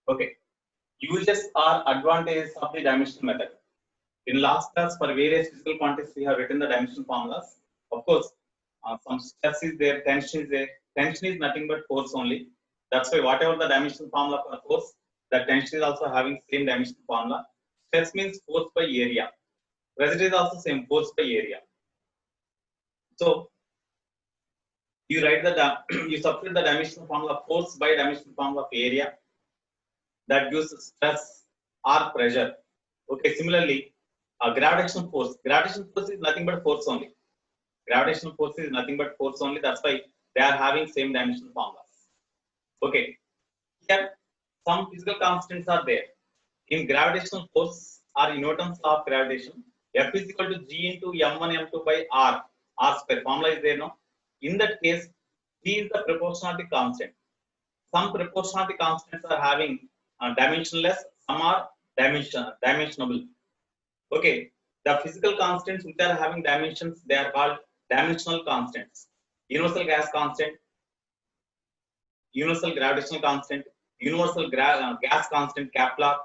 Okay. Uses or advantages of the dimensional method. In last class, for various physical quantities, we have written the dimensional formulas. Of course, some stress is there, tension is there. Tension is nothing but force only. That's why whatever the dimensional formula for force, the tension is also having same dimensional formula. Stress means force by area. Pressure is also same, force by area. So you write the you substitute the dimensional formula force by dimensional formula of area. That gives stress or pressure. Okay, similarly, gravitational force. Gravitational force is nothing but force only. Gravitational force is nothing but force only. That's why they are having same dimensional formulas. Okay, here some physical constants are there. In gravitational force or in Newton's law of gravitation, F is equal to G into M1 M2 by R square. Formula is there, no? In that case, G is the proportionality constant. Some proportionality constants are having dimensionless, some are dimensionable. Okay, the physical constants which are having dimensions, they are called dimensional constants. Universal gas constant, universal gravitational constant, universal gas constant, Kepler,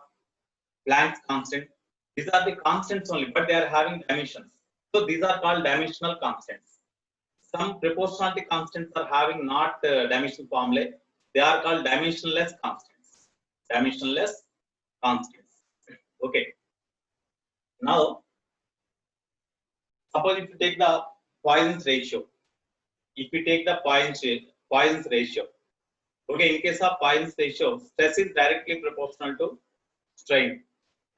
Planck's constant. These are the constants only, but they are having dimensions. So these are called dimensional constants. Some proportionality constants are having not dimensional formulae. They are called dimensionless constants. Dimensionless constants. Okay. Now, suppose if you take the Poisson's ratio, if you take the Poisson's ratio, okay, in case of Poisson's ratio, stress is directly proportional to strain.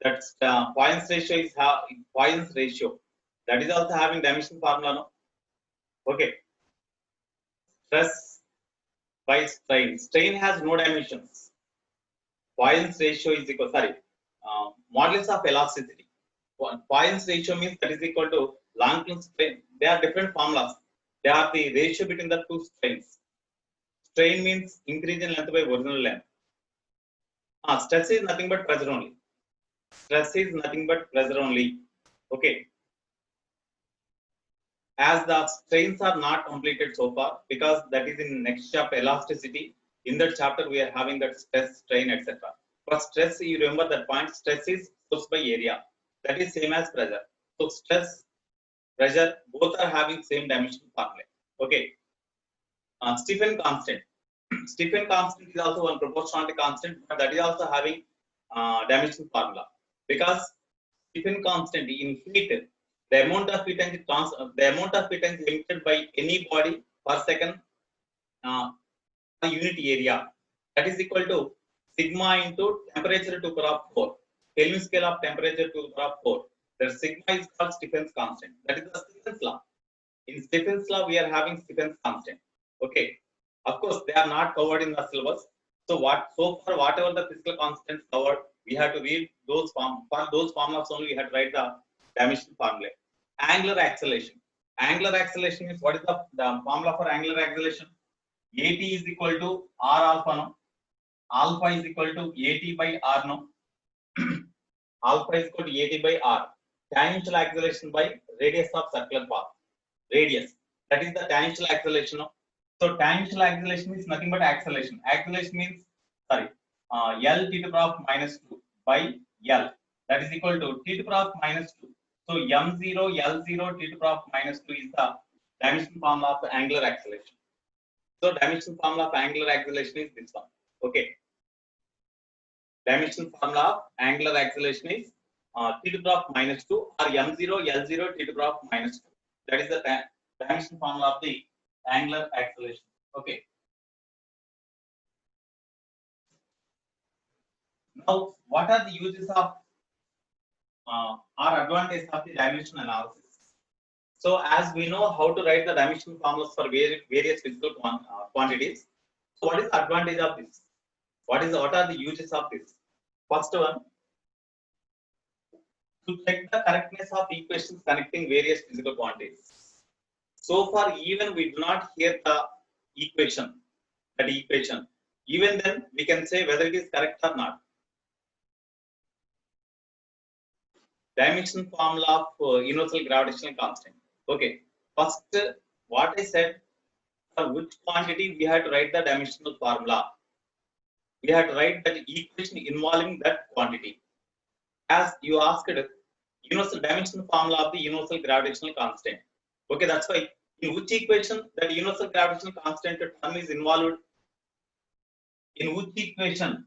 That's Poisson's ratio is Poisson's ratio. That is also having dimensional formula, no? Okay. Stress by strain. Strain has no dimensions. Poisson's ratio is equal, modulus of elasticity. Poisson's ratio means that is equal to long-term strain. They are different formulas. They are the ratio between the two strains. Strain means increase in length by original length. Stress is nothing but pressure only. Stress is nothing but pressure only. Okay. As the strains are not completed so far, because that is in next chapter, elasticity. In that chapter, we are having that stress, strain, etc. For stress, you remember that point, stress is force by area. That is same as pressure. So stress, pressure, both are having same dimensional formula. Okay. Stephen constant. Stephen constant is also one proportionality constant, but that is also having dimensional formula. Because Stephen constant in heat, the amount of heat energy emitted by any body per second per unit area, that is equal to sigma into temperature to the power of 4. Kelvin scale of temperature to the power of 4. The sigma is called Stephen's constant. That is the Stephen's law. In Stephen's law, we are having Stephen's constant. Okay. Of course, they are not covered in the syllabus. So far whatever the physical constants covered, we have to read those for those formulas only. We have to write the dimensional formula. Angular acceleration. Angular acceleration is what is the formula for angular acceleration? At is equal to r alpha, no? Alpha is equal to at by r, no? Alpha is equal to at by r. Tangential acceleration by radius of circular path. Radius. That is the tangential acceleration, no? So tangential acceleration is nothing but acceleration. Acceleration means L t to the power of minus 2 by L. That is equal to t to the power of minus 2. So m0 L0 t to the power of minus 2 is the dimensional formula of the angular acceleration. So dimensional formula of angular acceleration is this one. Okay. Dimensional formula of angular acceleration is t to the power of minus 2 or m0 L0 t to the power of minus 2. That is the dimensional formula of the angular acceleration. Okay. Now, what are the uses of or advantages of the dimensional analysis? So, as we know how to write the dimensional formulas for various physical quantities, so what is the advantage of this? What are the uses of this? First one, to check the correctness of equations connecting various physical quantities. So far, even we do not hear the equation, even then we can say whether it is correct or not. Dimension formula of universal gravitational constant. Okay, first what I said, for which quantity we have to write the dimensional formula. we have to write that equation involving that quantity. As you asked, universal dimension formula of the universal gravitational constant. Okay, that's why in which equation that universal gravitational constant term is involved? In which equation?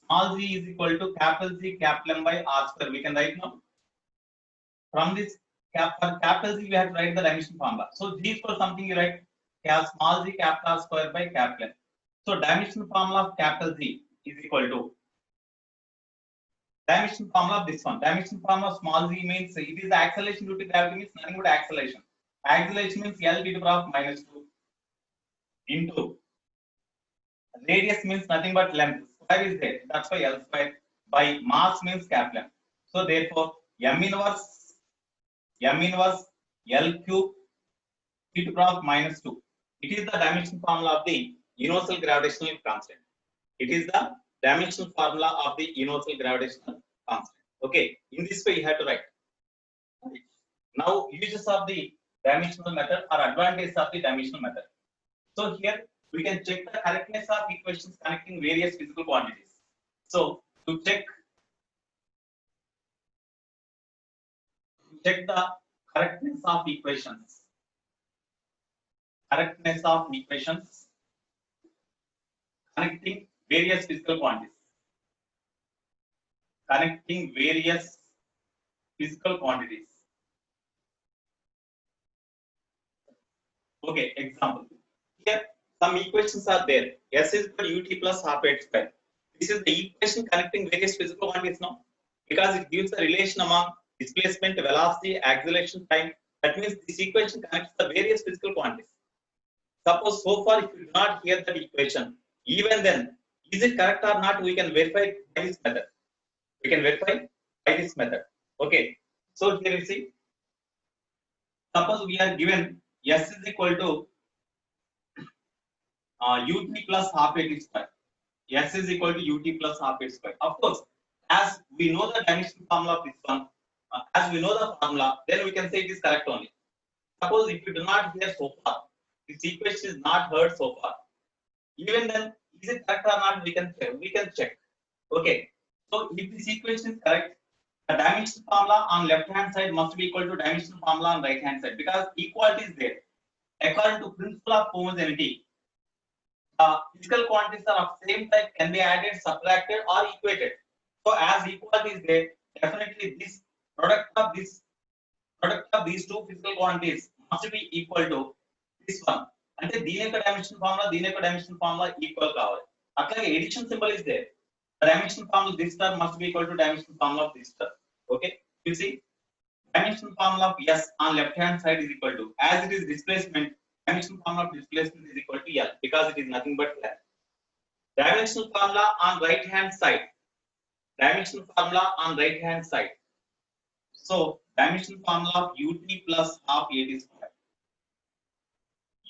Small z is equal to capital Z capital M by R square. We can write now. From this for capital Z, we have to write the dimension formula. So G is for something, you write small z capital R square by capital M. So dimension formula of capital Z is equal to dimension formula of this one. Dimension formula of small z means it is the acceleration due to gravity, means nothing but acceleration. Acceleration means L to the power of minus 2 into radius means nothing but length. Square is there. That's why L square by mass means capital M. So therefore M inverse L cube e to the power of minus 2. It is the dimension formula of the universal gravitational constant. It is the dimensional formula of the universal gravitational constant. Okay, in this way you have to write. Now, uses of the dimensional method or advantages of the dimensional method. So here we can check the correctness of equations connecting various physical quantities. So to check the correctness of equations. Connecting various physical quantities. Okay, example. Here some equations are there. S is equal to ut plus half h square. This is the equation connecting various physical quantities now, because it gives the relation among displacement, velocity, acceleration, time. That means this equation connects the various physical quantities. Suppose so far if you do not hear that equation, even then, is it correct or not? We can verify by this method. Okay. So here you see. Suppose we are given S is equal to ut plus half h square. S is equal to ut plus half h square. Of course, as we know the dimension formula of this one, as we know the formula, then we can say it is correct only. Suppose if you do not hear so far, this equation is not heard so far, even then, is it correct or not? We can check. Okay. So if this equation is correct, the dimension formula on left hand side must be equal to dimension formula on right hand side, because equality is there. According to principle of homogeneity, physical quantities are of same type can be added, subtracted, or equated. So as equality is there, definitely this product of these two physical quantities must be equal to this one. అంటే దీని యొక్క dimension formula equal కావాలి. అట్లాగే addition symbol is there. The dimension formula this term must be equal to dimension formula of this term. Okay, you see, dimension formula of S on left hand side is equal to, as it is displacement, dimension formula of displacement is equal to L, because it is nothing but length. Dimensional formula on right hand side. So dimension formula of ut plus half at square.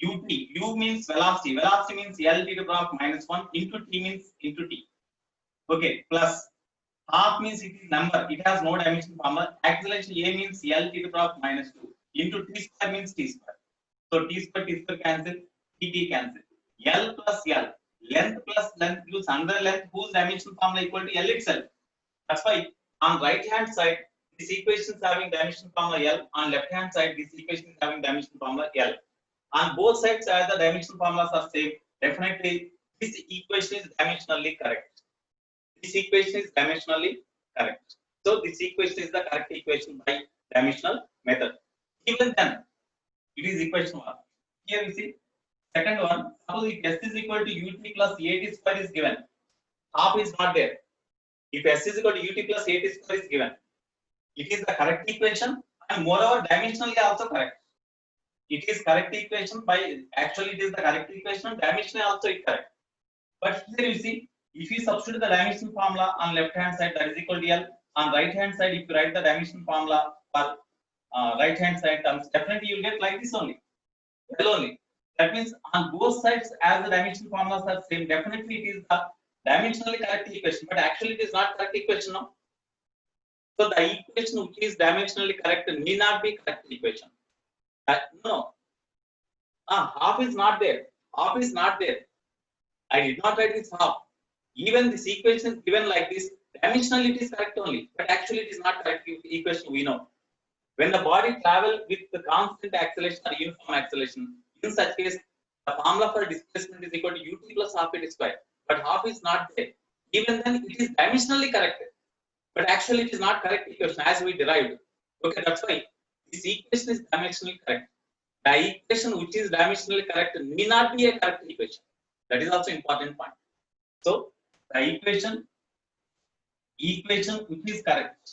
U means velocity. Velocity means L to the power of minus 1 into T means into T. Okay, plus half means it is number. It has no dimension formula. Acceleration A means L to the power of minus 2 into T square means T square. So T square cancel, T cancel. L plus L. Length plus length gives another length whose dimension formula equal to L itself. That's why on right hand side, this equation is having dimension formula L. On left hand side, this equation is having dimension formula L. On both sides, as the dimension formulas are same, definitely this equation is dimensionally correct. So this equation is the correct equation by dimensional method. Even then, it is equation 1. Here we see second one. Suppose if S is equal to ut plus 8 square is given, half is not there. If S is equal to ut plus 8 square is given, it is the correct equation, and moreover dimensionally also correct. It is correct equation by, actually it is the correct equation, dimensionally also it correct. But here you see, if you substitute the dimension formula on left hand side, that is equal to L. On right hand side, if you write the dimension formula for right hand side terms, definitely you will get like this only. L only. That means on both sides, as the dimension formulas are same, definitely it is the dimensionally correct equation. But actually it is not correct equation now. So the equation which is dimensionally correct may not be correct equation. No. Half is not there. I did not write this half. Even this equation is given like this, dimensionally it is correct only, but actually it is not correct equation, we know. When the body travel with the constant acceleration or uniform acceleration, in such case, the formula for displacement is equal to ut plus half it square. But half is not there. Even then, it is dimensionally correct. But actually, it is not correct equation as we derived. Okay, that's why this equation is dimensionally correct. The equation which is dimensionally correct may not be a correct equation. That is also important point. So, the equation which is correct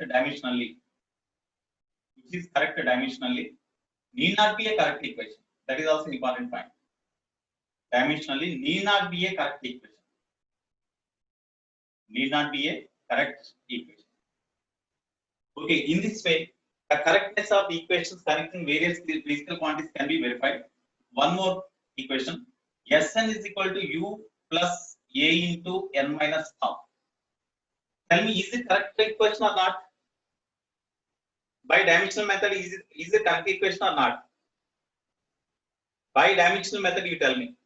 dimensionally, need not be a correct equation. That is also important point. Dimensionally need not be a correct equation. Okay, in this way, the correctness of the equations connecting various physical quantities can be verified. One more equation, Sn is equal to U plus A into N minus half. Tell me, is it correct equation or not? By dimensional method, is it correct equation or not? By dimensional method, you tell me.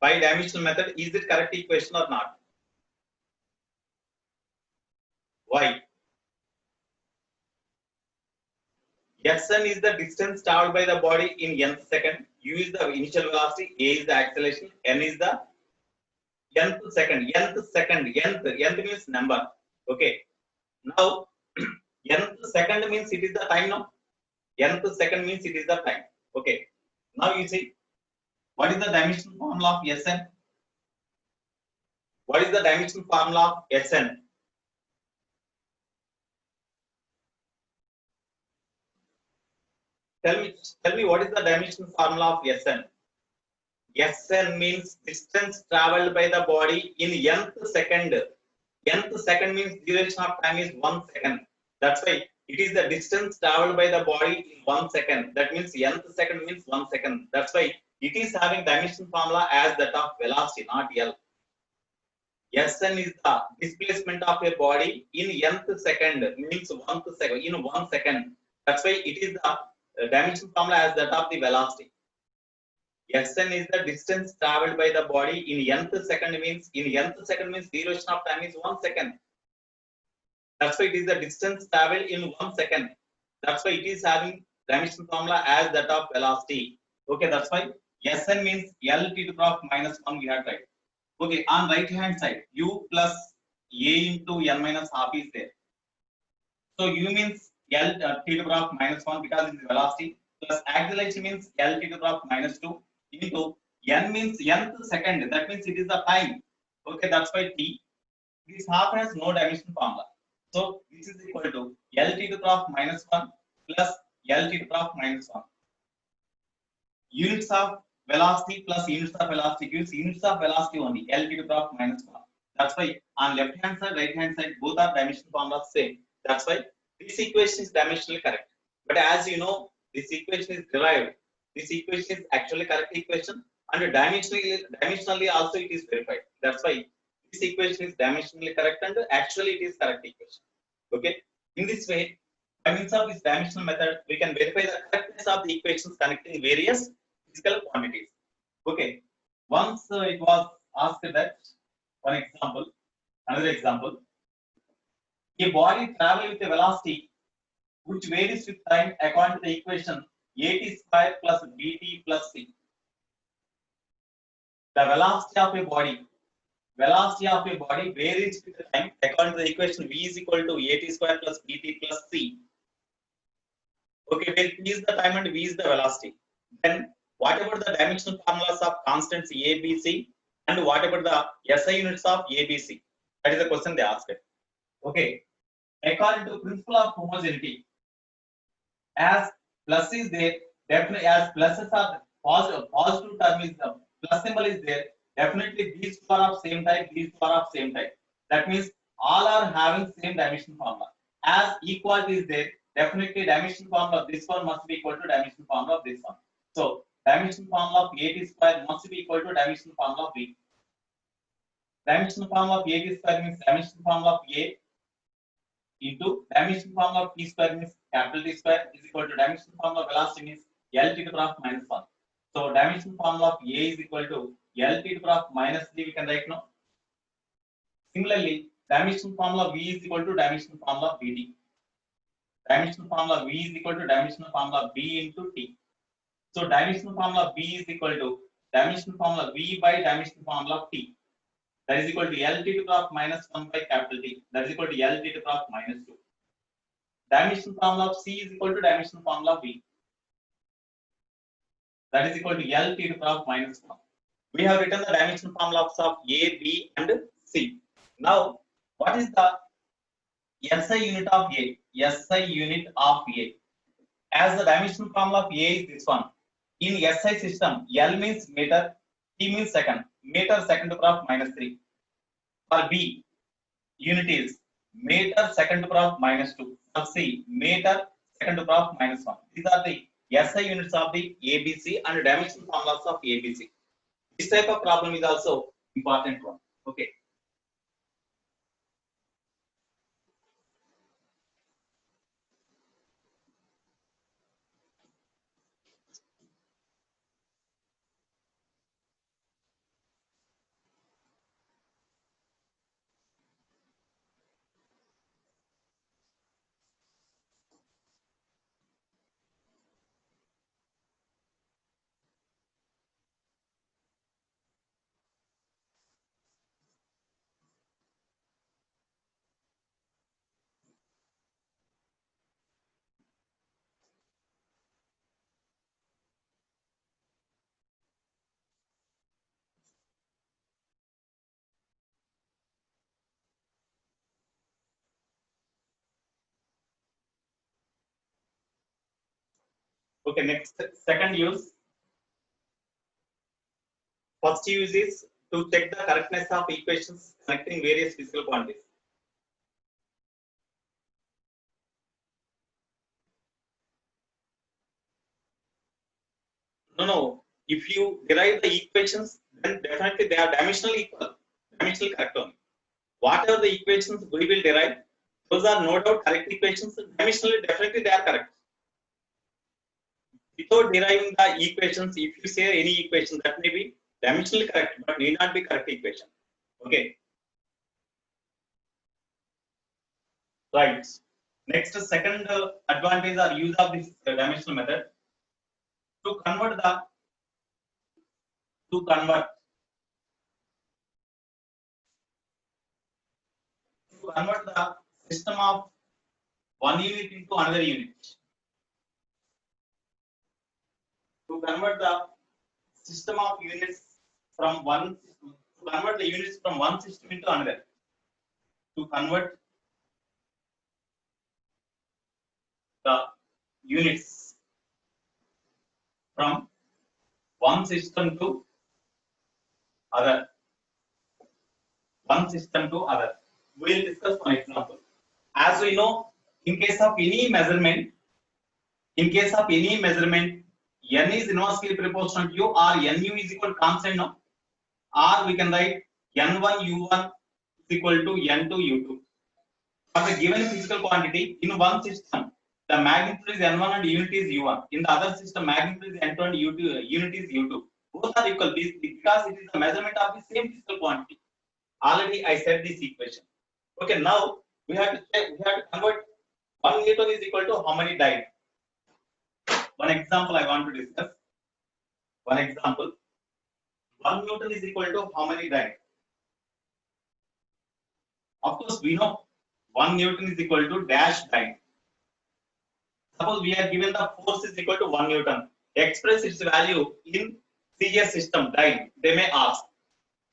By dimensional method, is it correct equation or not? Why? Sn is the distance traveled by the body in nth second. U is the initial velocity. A is the acceleration. N is the nth second. Nth means number. Okay. Now, nth second means it is the time now. Nth second means it is the time. Okay. Now you see, what is the dimension formula of Sn? What is the dimension formula of Sn? Tell me what is the dimension formula of Sn? Sn means distance traveled by the body in nth second. Nth second means duration of time is 1 second. That's why it is the distance traveled by the body in 1 second. That means nth second means 1 second. That's why it is having dimension formula as that of velocity, not L. Sn is the displacement of a body in nth second, means 1th second, in 1 second. That's why it is the dimension formula as that of the velocity. Sn is the distance traveled by the body in nth second means duration of time is 1 second. That's why it is the distance traveled in 1 second. That's why it is having dimension formula as that of velocity. Okay, that's why Sn means L t to the power minus 1 we have tried. Okay, on right hand side, U plus A into N minus half is there. So U means L t to the power minus 1 because it is velocity, plus acceleration means L t to the power minus 2 into N means nth second. That means it is the time. Okay, that's why T. This half has no dimension formula. So this is equal to L t to the power minus 1 plus L t to the power minus 1. Units of velocity plus units of velocity gives units of velocity only, L t to the power minus 1. That's why on left hand side, right hand side, both are dimension formulas same. That's why this equation is dimensionally correct. But as you know, this equation is derived. This equation is actually correct equation, and dimensionally also it is verified. That's why this equation is dimensionally correct and actually it is correct equation. Okay. In this way, by means of this dimensional method, we can verify the correctness of the equations connecting various physical quantities. Okay. Once it was asked that, one example, another example, a body traveling with a velocity which varies with time according to the equation at square plus bt plus c. The velocity of a body varies with the time according to the equation v is equal to at square plus bt plus c. Okay, where t is the time and v is the velocity. Then what about the dimensional formulas of constants a, b, c, and what about the SI units of a, b, c? That is the question they asked. Okay, according to principle of homogeneity, as plus is there, definitely as pluses are positive term is the plus symbol is there, definitely these two are of same type, these two are of same type. That means all are having same dimension formula. As equality is there, definitely dimension formula of this one must be equal to dimension formula of this one. So dimension formula of at square must be equal to dimension formula of b. Dimension formula of at square means dimension formula of a into dimension formula of t square means capital T square is equal to dimension formula of velocity means L to the power of minus 1. So dimension formula of A is equal to L to the power of minus 3 we can write now. Similarly, dimension formula V is equal to dimension formula of Vd. Dimension formula V is equal to dimension formula B into T. So dimension formula B is equal to dimension formula V by dimension formula of T. That is equal to L to the power of minus 1 by capital T. That is equal to L to the power of minus 2. Dimension formula of C is equal to dimension formula of V. That is equal to L to the power of minus 1. We have written the dimension formulas of A, B, and C. Now, what is the SI unit of A? SI unit of A. As the dimension formula of A is this one. In SI system, L means meter, T means second. Meter second to the power of minus 3. For B, unit is meter second to the power of minus 2. For C, meter second to the power of minus 1. These are the SI units of the ABC and dimension formulas of ABC. This type of problem is also important one. Okay. Okay, next second use. First use is to check the correctness of equations connecting various physical quantities. No. If you derive the equations, then definitely they are dimensionally equal, dimensionally correct only. Whatever the equations we will derive, those are no doubt correct equations. Dimensionally, definitely they are correct. Without deriving the equations, if you say any equation, that may be dimensionally correct, but need not be correct equation. Okay. Right. Next, second advantage or use of this dimensional method to convert the system of one unit into another unit. To convert the system of units from one system, to convert the units from one system into another. To convert the units from one system to other. One system to other. We will discuss one example. As we know, in case of any measurement, n is inversely proportional to u, or nu is equal to constant, no? Or we can write n1 u1 is equal to n2 u2. For the given physical quantity in one system, the magnitude is n1 and unit is u1. In the other system, magnitude is n2 and unit is u2. Both are equal because it is the measurement of the same physical quantity. Already I said this equation. Okay, now we have to check, we have to convert 1 Newton is equal to how many dyne. One example I want to discuss. One example. 1 Newton is equal to how many dyne? Of course, we know 1 Newton is equal to dash dyne. Suppose we are given the force is equal to 1 Newton. Express its value in CS system dyne. They may ask.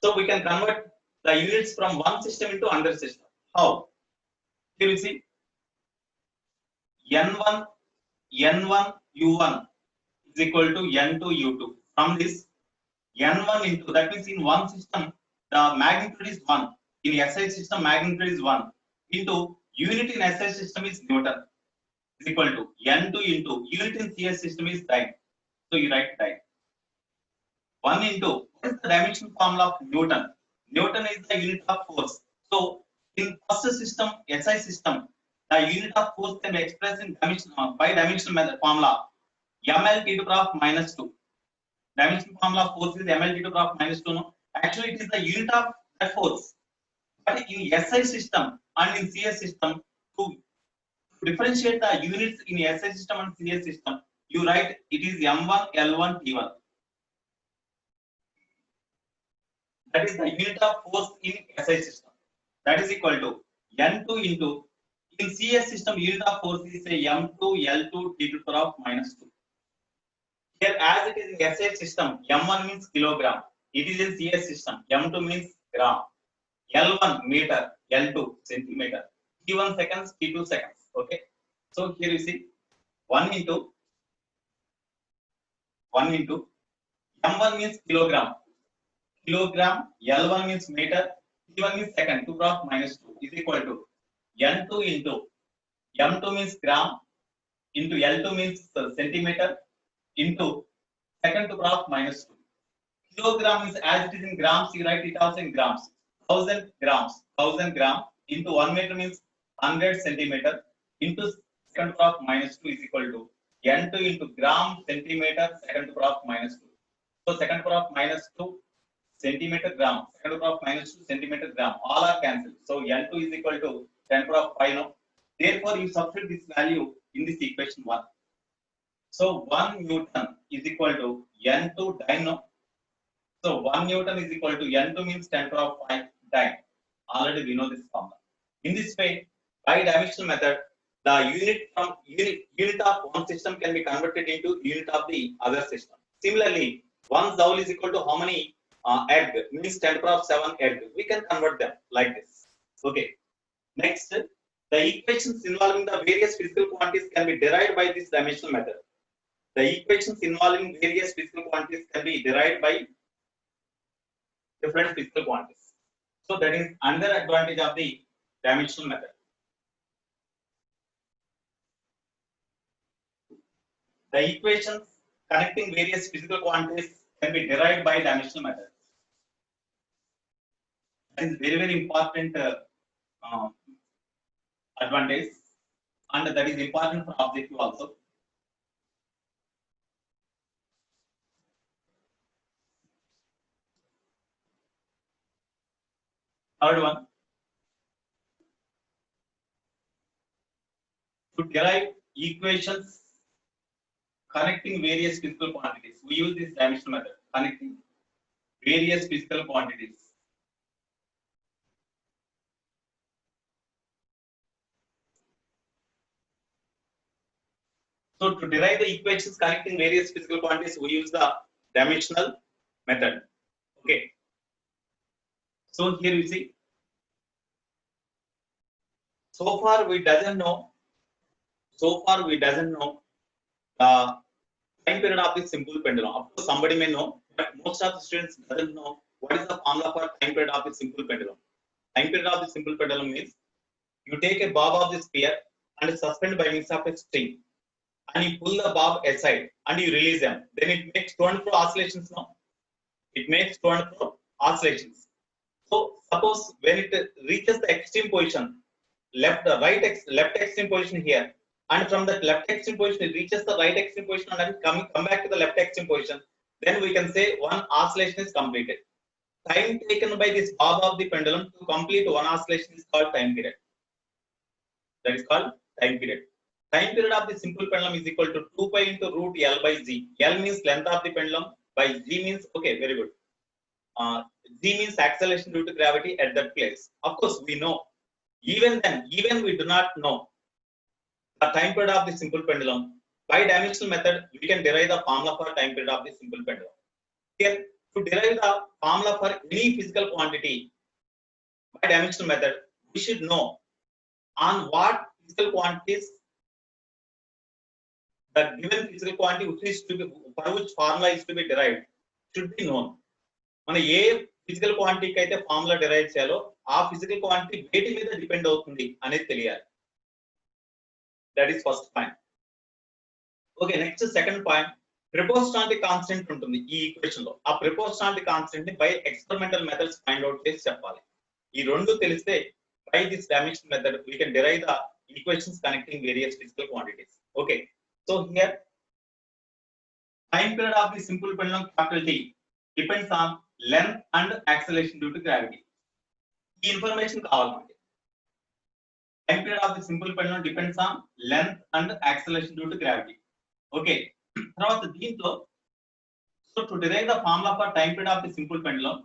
So we can convert the units from one system into another system. How? Here you see n1 u1 is equal to n2 u2. From this n1 into, that means in one system the magnitude is 1. In SI system magnitude is 1 into unit in SI system is Newton is equal to n2 into unit in CS system is dyne. So you write dyne. 1 into, what is the dimension formula of Newton? Newton is the unit of force. So in first system, SI system, the unit of force can be expressed in dimension by dimensional method formula. ml t to the power of minus 2. Dimensional formula of force is ml t to the power of minus 2. No? Actually, it is the unit of that force. But in SI system and in CS system, to differentiate the units in SI system and CS system, you write it is M1, L1, T1. That is the unit of force in SI system. That is equal to N2 into, in CS system, unit of force is say M2, L2, T to the power of minus 2. Here, as it is in SI system, M1 means kilogram. It is in CS system. M2 means gram. L1 meter, L2 centimeter. T1 seconds, T2 seconds. Okay. So here you see 1 into M1 means kilogram. Kilogram, L1 means meter, T1 means second, 2 to the power of minus 2 is equal to N2 into M2 means gram into L2 means centimeter into second to the power of minus 2. Kilogram is as it is in grams, you write it also in grams. 1000 grams, 1000 gram into 1 meter means 100 centimeter into second to the power of minus 2 is equal to N2 into gram centimeter second to the power of minus 2. So second to the power of minus 2 centimeter gram, second to the power of minus 2 centimeter gram, all are cancelled. So N2 is equal to 10 to the power of 5 now. Therefore, you substitute this value in this equation 1. So 1 Newton is equal to N2 dyno. So 1 Newton is equal to N2 means 10 to the power of 5 dyne. Already we know this formula. In this way, by dimensional method, the unit of one system can be converted into unit of the other system. Similarly, 1 joule is equal to how many egg means 10 to the power of 7 egg. We can convert them like this. Okay. Next, the equations involving the various physical quantities can be derived by this dimensional method. The equations involving various physical quantities can be derived by different physical quantities. So that is another advantage of the dimensional method. The equations connecting various physical quantities can be derived by dimensional method. That is very, very important advantage, and that is important for objective also. Third one, to derive equations connecting various physical quantities, we use this dimensional method, connecting various physical quantities. So to derive the equations connecting various physical quantities, we use the dimensional method. Okay. So here you see, so far we doesn't know the time period of this simple pendulum. Of course, somebody may know, but most of the students doesn't know what is the formula for time period of the simple pendulum. Time period of the simple pendulum means you take a bob of the sphere and suspend by means of a string, and you pull the bob aside and you release them. Then it makes to and fro oscillations. No, it makes to and fro oscillations. So suppose when it reaches the extreme position, left extreme position here, and from that left extreme position it reaches the right extreme position and then come back to the left extreme position, then we can say one oscillation is completed. Time taken by this bob of the pendulum to complete one oscillation is called time period. That is called time period. Time period of the simple pendulum is equal to 2 pi into root L by Z. L means length of the pendulum, by Z means, okay, very good. Z means acceleration due to gravity at that place. Of course, we know. Even then, even we do not know the time period of the simple pendulum, by dimensional method, we can derive the formula for time period of the simple pendulum. Here, to derive the formula for any physical quantity by dimensional method, we should know on what physical quantities the given physical quantity which is to be, for which formula is to be derived should be known. మన ఏ physical క్వాంటిటీకి అయితే formula derive చేయాలో ఆ physical quantity వేటి మీద depend అవుతుంది అనేది తెలియాలి. That is first point. Okay, next second point, proportionality constant ఉంటుంది ఈ ఈక్వేషన్ లో. ఆ ప్రిపోర్షనాలిటీ కాన్స్టెంట్ ని by experimental methods find out చేసి చెప్పాలి. ఈ రెండు తెలిస్తే by this dimension method we can derive the equations connecting various physical quantities. Okay, so here time period of the simple pendulum capital T depends on length and acceleration due to gravity. ఈ information కావాలి మనకి. Time period of the simple pendulum depends on length and acceleration due to gravity. Okay. తర్వాత దీంట్లో so to derive the formula for time period of the simple pendulum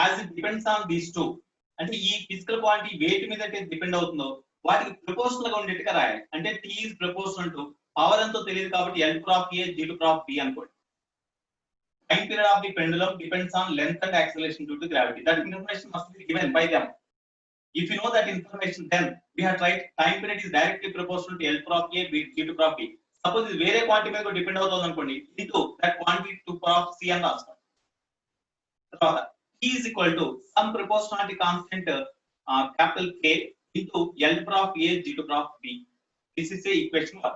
as it depends on these two, అంటే ఈ physical quantity wait మీద అయితే depend అవుతుందో వాటికి proportional గా ఉండేట్టుగా రాయాలి. అంటే T is proportional to power ఎంతో తెలియదు కాబట్టి L cross A G cross B అనుకోండి. Time period of the pendulum depends on length and acceleration due to gravity. That information must be given by them. If you know that information, then we have tried time period is directly proportional to L cross A, G to cross B. Suppose ఇది వేరే quantity మీద depend అవుతుంది అనుకోండి, into that quantity to cross C అని రాస్తాం. తర్వాత T is equal to some proportionality constant capital K into L cross A, G to cross B. This is a equation 1.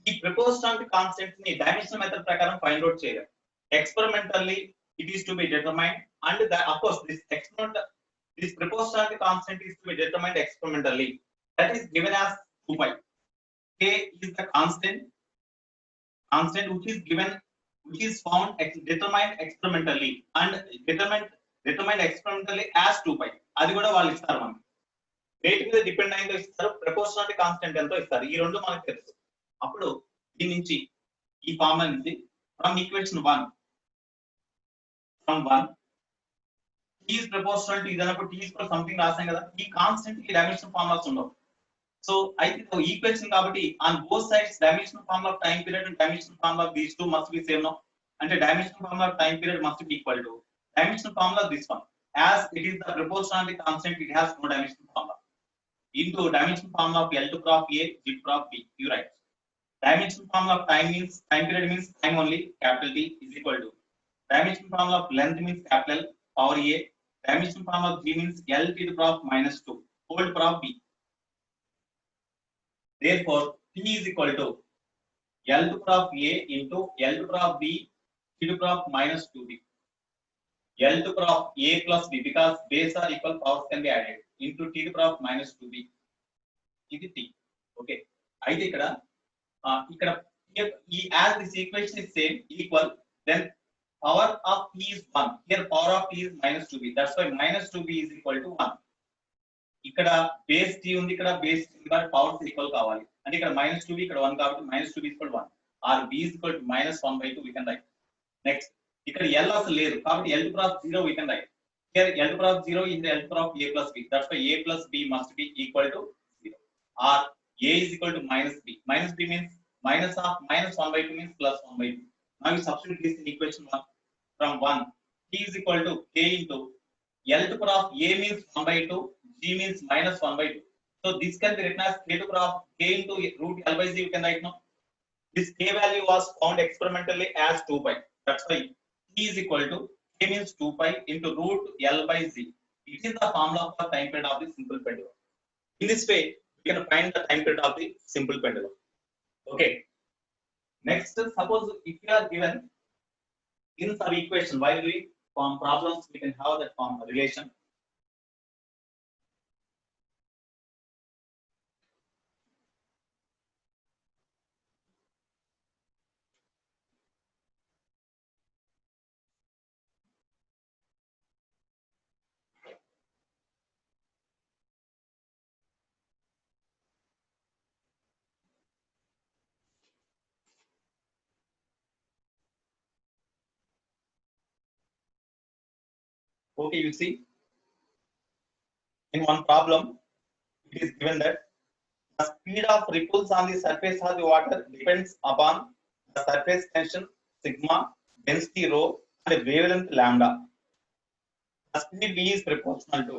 ఈ proportionality constant ని dimensional method ప్రకారం find out చేయాలి. Experimentally it is to be determined, and that of course this proportionality constant is to be determined experimentally. That is given as 2 pi. K is the constant which is found determined experimentally and determined experimentally as 2 pi. అది కూడా వాళ్ళు ఇస్తారు మనకి. Wait మీద depend అయ్యిందో ఇస్తారు, proportionality constant ఎంతో ఇస్తారు. ఈ రెండు మనకు తెలుసు. అప్పుడు దీని నుంచి ఈ ఫార్ములా నుంచి from equation 1 T is proportional to ఇదన్నప్పుడు T is for something రాసాం కదా, ఈ కాన్స్టెంట్ కి డైమెన్షన్ ఫార్ములాస్ ఉండవు. సో అయితే ఈక్వేషన్ కాబట్టి on both sides dimensional formula of time period and dimensional formula of these two must be same, no? అంటే dimensional formula of time period must be equal to dimensional formula of this one. As it is the proportionality constant, it has no dimensional formula. Into dimensional formula of L to cross A, G to cross B. You write. Dimensional formula of time period means time only, capital T is equal to dimensional formula of length means capital L power A. Dimensional formula of G means L T to the power minus 2 whole power of B. Therefore, T is equal to L to the power A into L to the power B T to the power minus 2B. L to the power A plus B, because base are equal, powers can be added, into T to the power minus 2B. ఇది T. Okay. అయితే ఇక్కడ as this equation is same equal, then power of T is 1. Here power of T is minus 2B. That's why minus 2B is equal to 1. ఇక్కడ base T ఉంది, ఇక్కడ base powers equal కావాలి. అంటే ఇక్కడ minus 2B, ఇక్కడ 1 కాబట్టి minus 2B is equal to 1. Or B is equal to minus 1/2 we can write. Next, ఇక్కడ L అసలు లేదు కాబట్టి L to the power 0 we can write. Here L to the power 0 is L to the power A plus B. That's why A plus B must be equal to 0. Or A is equal to minus B. Minus B means minus of minus 1/2 means plus 1/2. Now you substitute this in equation 1. From 1, T is equal to K into L to the power A means 1/2, G means minus 1/2. So this can be written as K to the power K into root L by Z. You can write now. This K value was found experimentally as 2 pi. That's why T is equal to K means 2 pi into root L by Z. It is the formula for time period of the simple pendulum. In this way, we can find the time period of the simple pendulum. Okay. Next, suppose if you are given in some equation, while we form problems, we can have that form relation. Okay, you see, in one problem, it is given that the speed of ripples on the surface of the water depends upon the surface tension sigma, density rho, and wavelength lambda. The speed V is proportional to.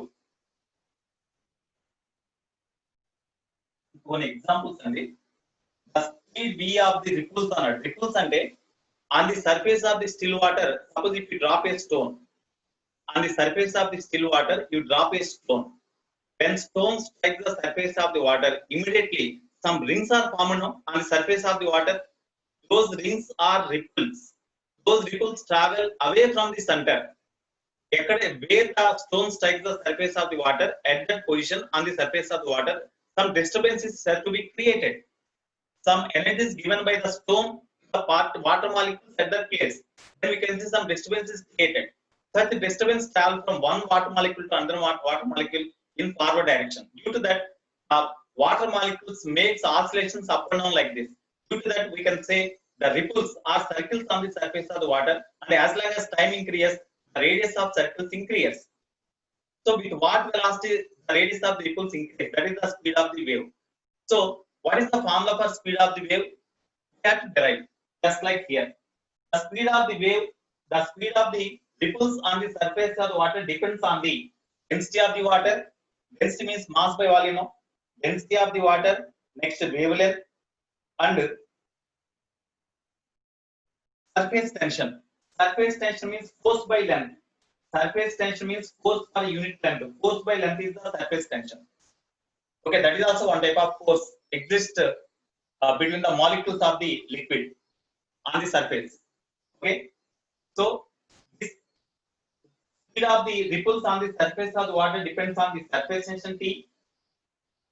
One example, Sandy. The speed V of the ripples on it. Ripples on the surface of the still water. Suppose if you drop a stone on the surface of the still water, you drop a stone. When stones strike the surface of the water, immediately some rings are formed on the surface of the water. Those rings are ripples. Those ripples travel away from the center. Where the stone strikes the surface of the water, at that position on the surface of the water, some disturbance is said to be created. Some energy is given by the stone the water molecules at that place, then we can see some disturbance is created. Such disturbance travels from one water molecule to another water molecule in forward direction. Due to that, water molecules makes oscillations up and down like this. Due to that, we can say the ripples are circles on the surface of the water, and as long as time increases, the radius of circles increases. So with what velocity the radius of the ripples increase, that is the speed of the wave. So what is the formula for speed of the wave? We have to derive, just like here. The speed of the wave, the speed of the ripples on the surface of the water depends on the density of the water. Density means mass by volume. Density of the water, next wavelength, and surface tension. Surface tension means force by length. Surface tension means force per unit length. Force by length is the surface tension. Okay, that is also one type of force exists between the molecules of the liquid on the surface. Okay, so this speed of the ripples on the surface of the water depends on the surface tension T.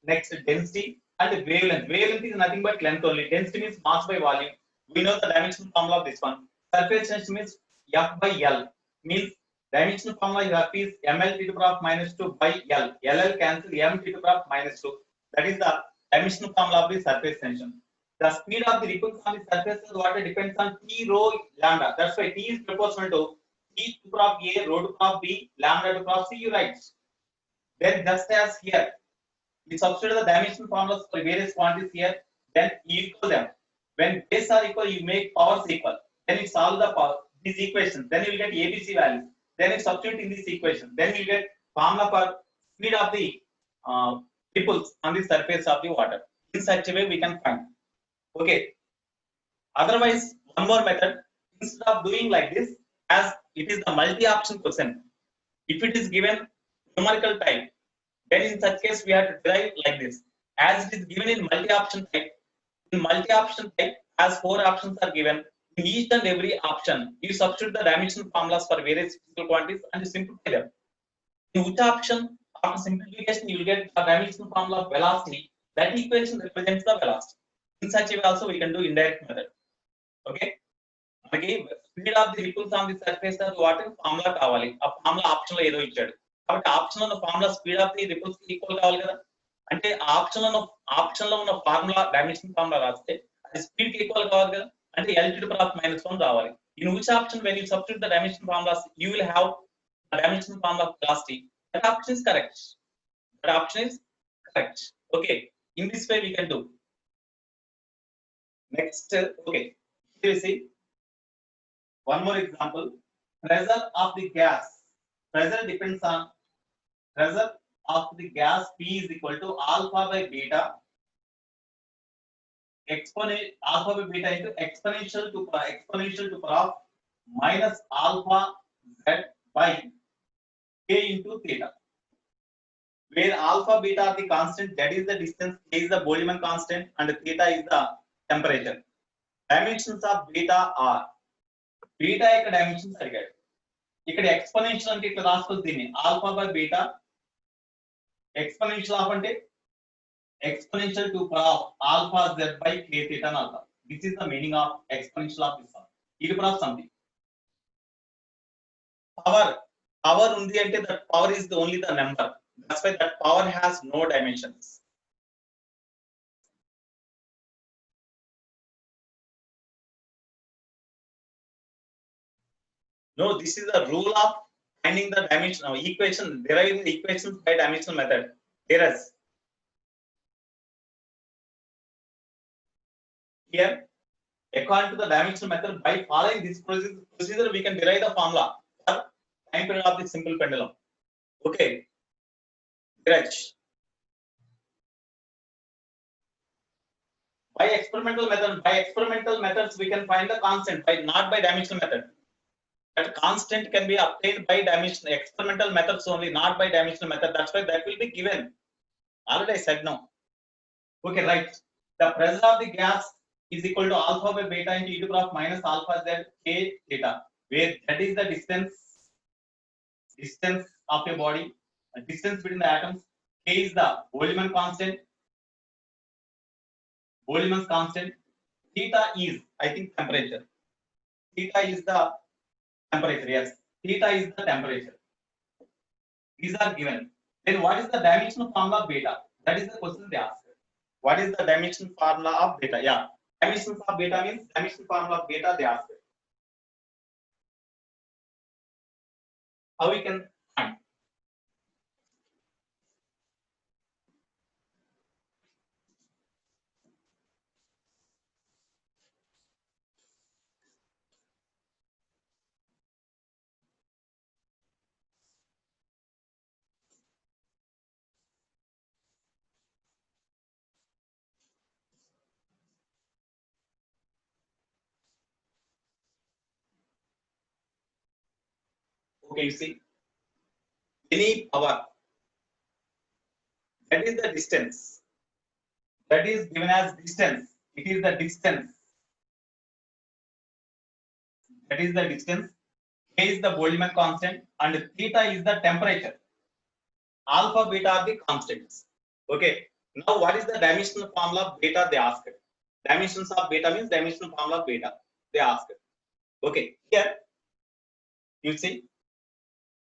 Next, density and wavelength. Wavelength is nothing but length only. Density means mass by volume. We know the dimensional formula of this one. Surface tension means F by L. Means dimensional formula F is ml to the power of minus 2 by L. LL cancel m to the power of minus 2. That is the dimensional formula of the surface tension. The speed of the ripples on the surface of the water depends on T rho lambda. That's why T is proportional to T to the power of A, rho to the power of B, lambda to the power of C. You write. Then just as here, we substitute the dimensional formulas for various quantities here, then you equal them. When base are equal, you make powers equal. Then you solve these equations. Then you will get ABC values. Then you substitute in this equation. Then you get formula for speed of the ripples on the surface of the water. In such a way, we can find. Okay. Otherwise, one more method. Instead of doing like this, as it is the multi-option question, if it is given numerical type, then in such case we have to derive like this. As it is given in multi-option type, as 4 options are given, in each and every option, you substitute the dimensional formulas for various physical quantities and you simplify them. In which option, after simplification, you will get the dimensional formula of velocity. That equation represents the velocity. In such a way, also we can do indirect method. Okay. Again, speed of the ripples on the surface of the water formula kavali. A formula option lo edo ichadu. కాబట్టి option లో ఉన్న formula speed of the ripples equal కావాలి కదా, అంటే option లో ఉన్న formula dimension formula రాస్తే అది స్పీడ్ కి ఈక్వల్ కావాలి కదా, అంటే L to the power of -1 రావాలి. In which option when you substitute the dimension formulas you will have a dimension formula of velocity. That option is correct. Okay, in this way we can do. Next, okay, here you see one more example. Pressure of the gas. Pressure depends on pressure of the gas P is equal to alpha by beta alpha by beta into exponential to power of minus alpha z by k into theta, where alpha beta are the constant, that is the distance, k is the Boltzmann constant and theta is the temperature. Dimensions of beta are beta యొక్క dimensions అడిగాడు. ఇక్కడ exponential అంటే ఇట్లా రాసుకోవచ్చు దీన్ని, alpha by beta exponential of అంటే exponential to power of alpha z by k theta and alpha. This is the meaning of exponential of this one. E to power of something. Power undi ante that power is only the number. That's why that power has no dimensions. No, this is the rule of finding the dimension equation, deriving the equations by dimensional method. Here is here, according to the dimensional method, by following this procedure we can derive the formula for time period of the simple pendulum. Okay, Dheeraj. By experimental methods we can find the constant, not by dimensional method. That constant can be obtained by experimental methods only, not by dimensional method. That's why that will be given. Already I said no. Okay, right. The pressure of the gas is equal to alpha by beta into e to the power of minus alpha z k theta, where that is the distance of a body, the distance between the atoms. K is the Boltzmann constant. theta is, I think, temperature. Theta is the temperature. Yes, theta is the temperature. These are given. Then what is the dimensional formula of beta? That is the question they ask. What is the dimensional formula of beta? Yeah, dimension of beta means dimensional formula of beta they ask. How we can find? Okay, you see, any power, that is the distance, that is given as distance. It is the distance. That is the distance. K is the Boltzmann constant, and theta is the temperature. Alpha, beta are the constants. Okay. Now, what is the dimensional formula of beta? They ask. Dimensions of beta means dimensional formula of beta. They ask. Okay. Here, you see,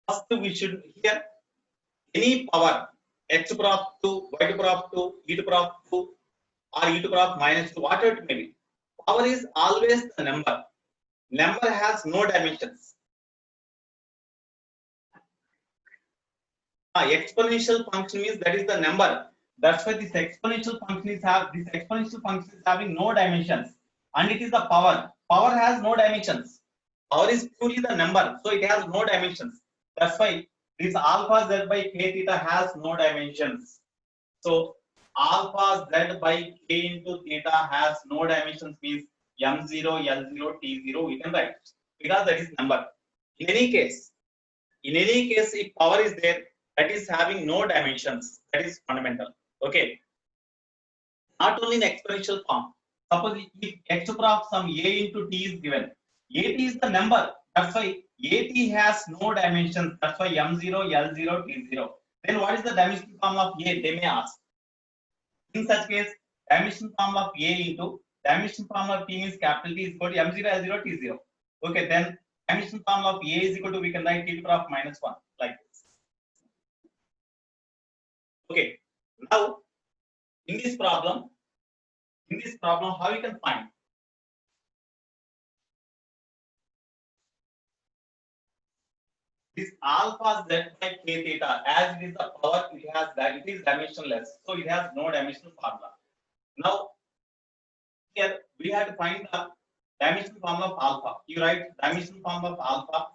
first we should here any power x to the power of 2, y to the power of 2, e to the power of 2, or e to the power of minus 2, whatever it may be. Power is always the number. Number has no dimensions. Exponential function means that is the number. That's why this exponential function is having no dimensions, and it is the power. Power has no dimensions. Power is purely the number, so it has no dimensions. That's why this alpha z by k theta has no dimensions. So alpha z by k into theta has no dimensions means m0, l0, t0 we can write because that is number. In any case, if power is there, that is having no dimensions. That is fundamental. Okay. Not only in exponential form. Suppose if x to the power of some a into t is given, at is the number. That's why at has no dimensions. That's why m0, l0, t0. Then what is the dimension form of a? They may ask. In such case, dimension form of a into dimension form of t means capital T is equal to m0, l0, t0. Okay. Then dimension form of a is equal to, we can write t to the power of minus 1 like this. Okay, now in this problem, how you can find? This alpha z by k theta, as it is the power, it is dimensionless, so it has no dimensional formula. Now, here we have to find the dimensional formula of alpha. You write dimensional formula of alpha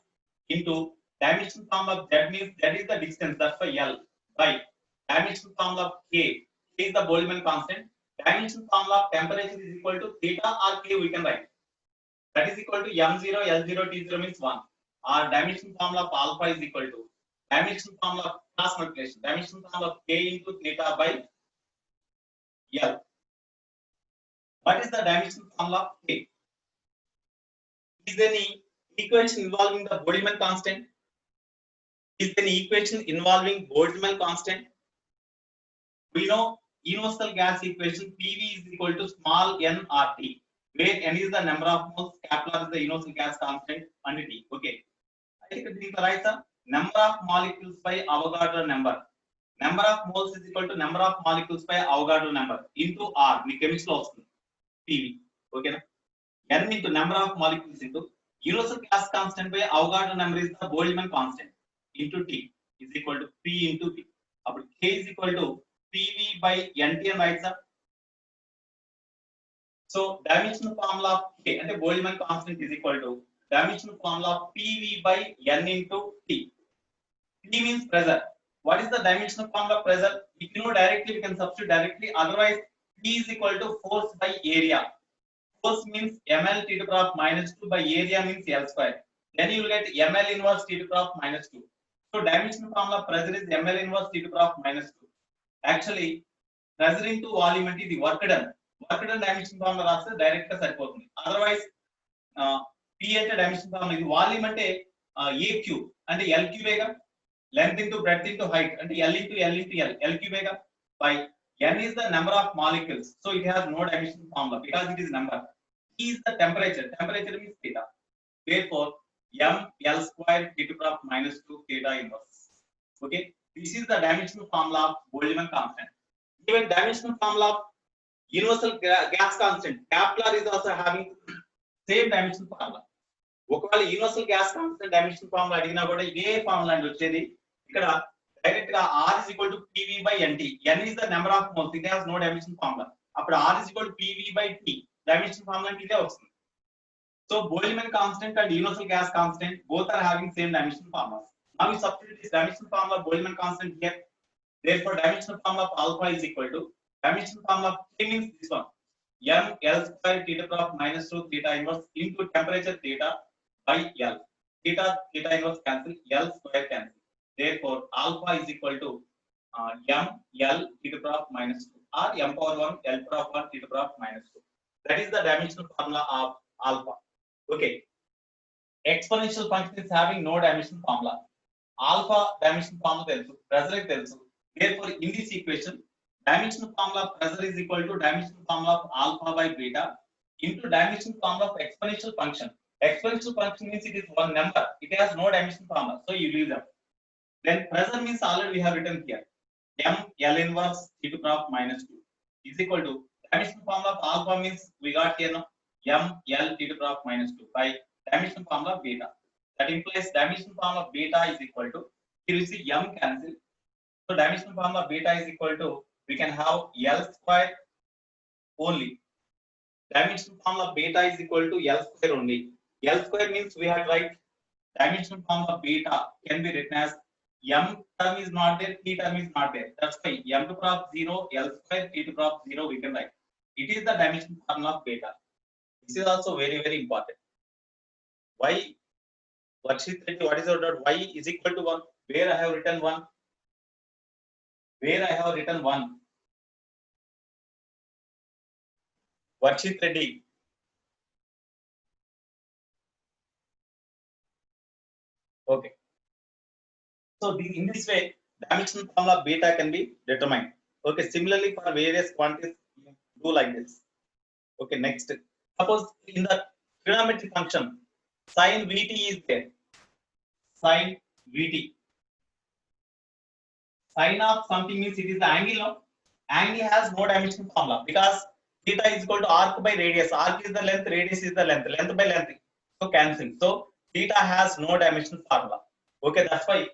into dimensional formula of z means that is the distance, that's why L by dimensional formula of k is the Boltzmann constant. Dimensional formula of temperature is equal to theta or k we can write. That is equal to m0, l0, t0 means 1. Our dimension formula of alpha is equal to dimension formula of cross multiplication. Dimension formula of k into theta by L. What is the dimension formula of k? Is there any equation involving the Boltzmann constant? Is there any equation involving Boltzmann constant? We know universal gas equation PV is equal to small n RT, where n is the number of moles, capital R is the universal gas constant, and T. Okay. I think this is the right answer. Number of molecules by Avogadro number. Number of moles is equal to number of molecules by Avogadro number into R. The chemistry of PV. Okay. N into number of molecules into universal gas constant by Avogadro number is the Boltzmann constant into T is equal to P into V. K is equal to PV by NT and right, sir. So dimensional formula of K and the Boltzmann constant is equal to dimensional formula of PV by N into T. P means pressure. What is the dimensional formula of pressure? If you know directly, we can substitute directly. Otherwise, P is equal to force by area. Force means ml t to the power of minus 2 by area means L square. Then you will get ml inverse t to the power of minus 2. So dimensional formula of pressure is ml inverse t to the power of minus 2. Actually, pressure into volume అంటే ఇది work done. Work done dimension formula రాస్తే direct గా సరిపోతుంది. Otherwise, P అంటే dimension formula ఇది volume అంటే A cube అంటే L cube గా, length into breadth into height అంటే L into L into L, L cube గా, by N is the number of molecules, so it has no dimension formula because it is number. is the temperature. Temperature means theta. Therefore, m L square t to the power minus 2 theta inverse. Okay, this is the dimensional formula of Boltzmann constant. Even dimensional formula of universal gas constant, Kepler is also having same dimensional formula. ఒకవేళ universal gas constant dimension formula అడిగినా కూడా ఇదే formula అండి వచ్చేది. ఇక్కడ direct గా R is equal to PV by NT. N is the number of moles. It has no dimension formula. అప్పుడు R is equal to PV by T. Dimension formula ఇదే వస్తుంది. So Boltzmann constant and universal gas constant both are having same dimension formulas. Now we substitute this dimension formula Boltzmann constant here. Therefore, dimensional formula of alpha is equal to dimensional formula of T means this one. M L square t to the power minus 2 theta inverse into temperature theta by L. Theta inverse cancel, L square cancel. Therefore, alpha is equal to m L t to the power minus 2 or m power 1 L power 1 t to the power minus 2. That is the dimensional formula of alpha. Okay. Exponential function is having no dimensional formula. Alpha dimensional formula tells, pressure tells. Therefore, in this equation, dimensional formula of pressure is equal to dimensional formula of alpha by beta into dimensional formula of exponential function. Exponential function means it is one number. It has no dimension formula, so you leave them. Then pressure means already we have written here. M L inverse t to the power minus 2 is equal to dimensional formula of alpha means we got here no M L t to the power minus 2 by dimensional formula of beta. That implies dimensional formula of beta is equal to, here you see M cancel. So dimensional formula of beta is equal to, we can have L square only. Dimensional formula of beta is equal to L square only. L square means we have write dimensional formula of beta can be written as M term is not there, T term is not there. That's why M to the power 0, L square, T to the power 0 we can write. It is the dimensional formula of beta. This is also very, very important. Y, what is your dot? Y is equal to 1. Where I have written 1? Where I have written 1? Varshit Reddy. Okay. So in this way, dimensional formula of beta can be determined. Okay. Similarly, for various quantities, do like this. Okay. Next, suppose in the trigonometric function, sin Vt is there. Sin Vt. Sin of something means it is the angle. No? Angle has no dimensional formula because theta is equal to arc by radius. Arc is the length, radius is the length. Length by length. So cancelling. So theta has no dimensional formula. Okay, that's why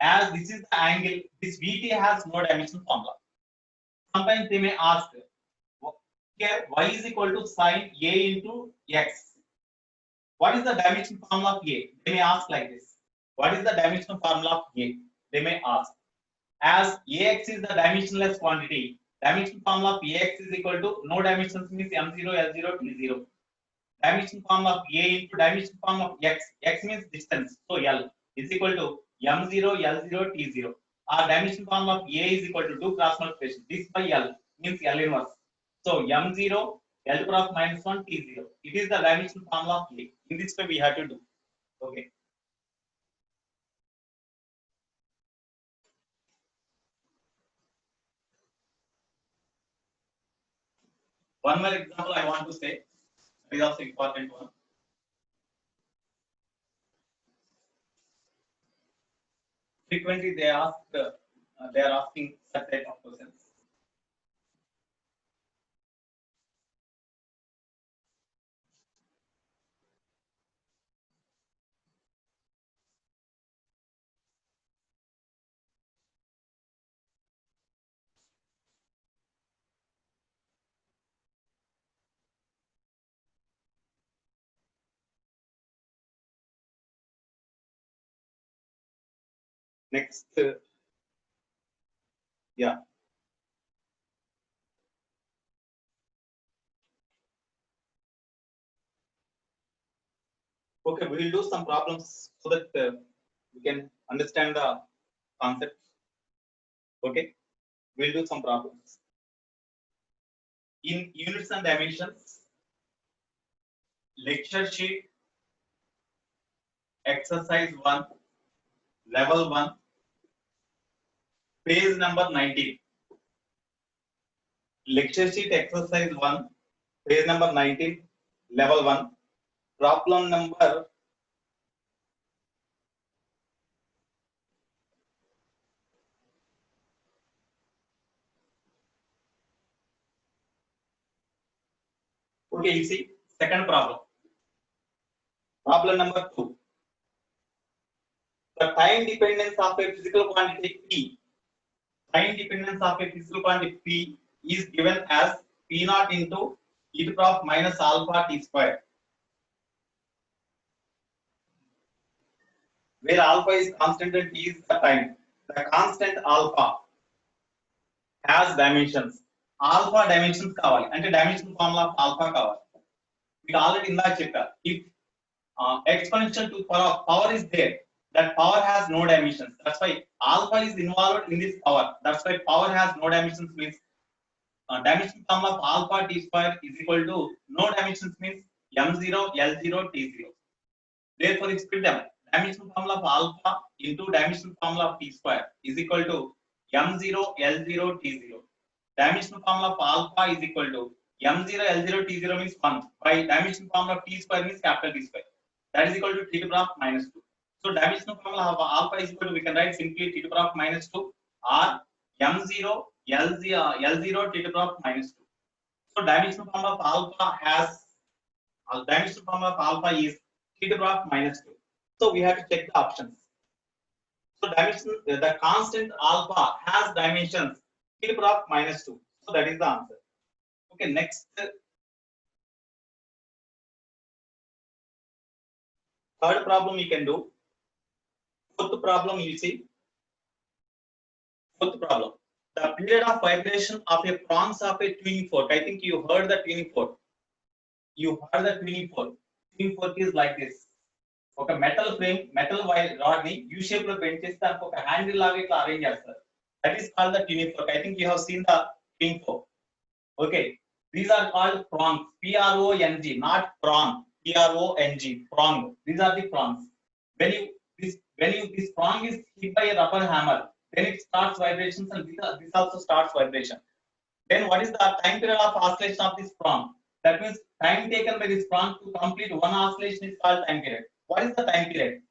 as this is the angle, this Vt has no dimensional formula. Sometimes they may ask here y is equal to sin A into x. What is the dimensional formula of A? They may ask like this. What is the dimensional formula of A? They may ask. As Ax is the dimensionless quantity, dimensional formula of Ax is equal to no dimensions means m0, l0, t0. Dimension formula of A into dimension formula of x. X means distance. So L is equal to m0, l0, t0. Our dimension formula of A is equal to 2 cross multiplication. This by L means L inverse. So m0, l to the power minus 1, t0. It is the dimension formula of A. In this way we have to do. Okay. One more example I want to say. It is also important one. Frequently they are asking such type of questions. Next, yeah. Okay, we will do some problems so that we can understand the concept. Okay, we'll do some problems. In units and dimensions, lecture sheet, exercise 1, level 1, page number 19. Lecture sheet exercise 1, page number 19, level 1. Problem number okay, you see second problem. Problem number 2. The time dependence of a physical quantity P. Time dependence of a physical quantity P is given as P naught into e to the power minus alpha t square, where alpha is constant and t is the time. The constant alpha has dimensions. Alpha dimensions kavali ante dimension formula of alpha kavali. We already in that chapter. If exponential to power is there, that power has no dimensions. That's why alpha is involved in this power. That's why power has no dimensions means dimension formula of alpha t square is equal to no dimensions means m0, l0, t0. Therefore, it's split them. Dimension formula of alpha into dimension formula of t square is equal to m0, l0, t0. Dimension formula of alpha is equal to m0, l0, t0 means 1 by dimension formula of t square means capital T square. That is equal to t to the power minus 2. So dimensional formula of alpha is equal to, we can write simply t to the power minus 2 or m0, l0, t to the power minus 2. So dimensional formula of alpha has dimensional formula of alpha is t to the power minus 2. So we have to check the options. So dimension, the constant alpha has dimensions t to the power minus 2. So that is the answer. Okay, next. Third problem we can do. Fourth problem you see. Fourth problem. The period of vibration of a prongs of a tuning fork. I think you heard the tuning fork. You heard the tuning fork. Tuning fork is like this. Okay, metal frame, metal wire rod ni U shape lo bend chesthe daniki oka handle laga itla arrange chestaru. That is called the tuning fork. I think you have seen the tuning fork. Okay, these are called prongs. P-R-O-N-G, not prong. P-R-O-N-G, prong. These are the prongs. When this prong is hit by a rubber hammer, then it starts vibrations, and this also starts vibration. Then what is the time period of oscillation of this prong? That means time taken by this prong to complete one oscillation is called time period. What is the time period?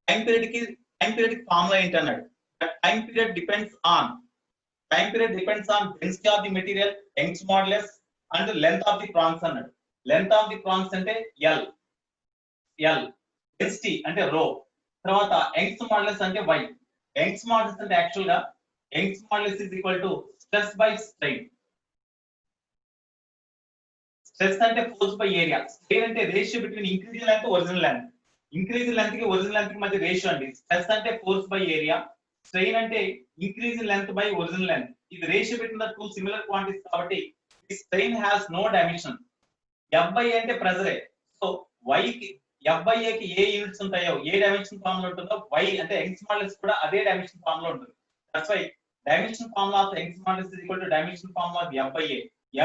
Time periodic formula internal. The time period depends on density of the material, Young's modulus, and the length of the prongs అన్నాడు. Length of the prongs అంటే L, density అంటే rho, తర్వాత Young's modulus అంటే Y. Young's modulus అంటే actual గా Young's modulus is equal to stress by strain. Stress అంటే force by area. Strain అంటే ratio between increasing length to original length. Increasing length కి original length కి మధ్య ratio అండి. Stress అంటే force by area. Strain అంటే increase in length by original length. Is the ratio between the two similar quantities కాబట్టి the strain has no dimension. F/A అంటే pressure. So y కి F/A కి ఏ units ఉంటాయో, ఏ dimension formula ఉంటుందో y అంటే Young's modulus కూడా అదే డైమెన్షన్ ఫార్ములా ఉంటుంది. That's why dimension formula of Young's modulus is equal to dimension formula of F/A.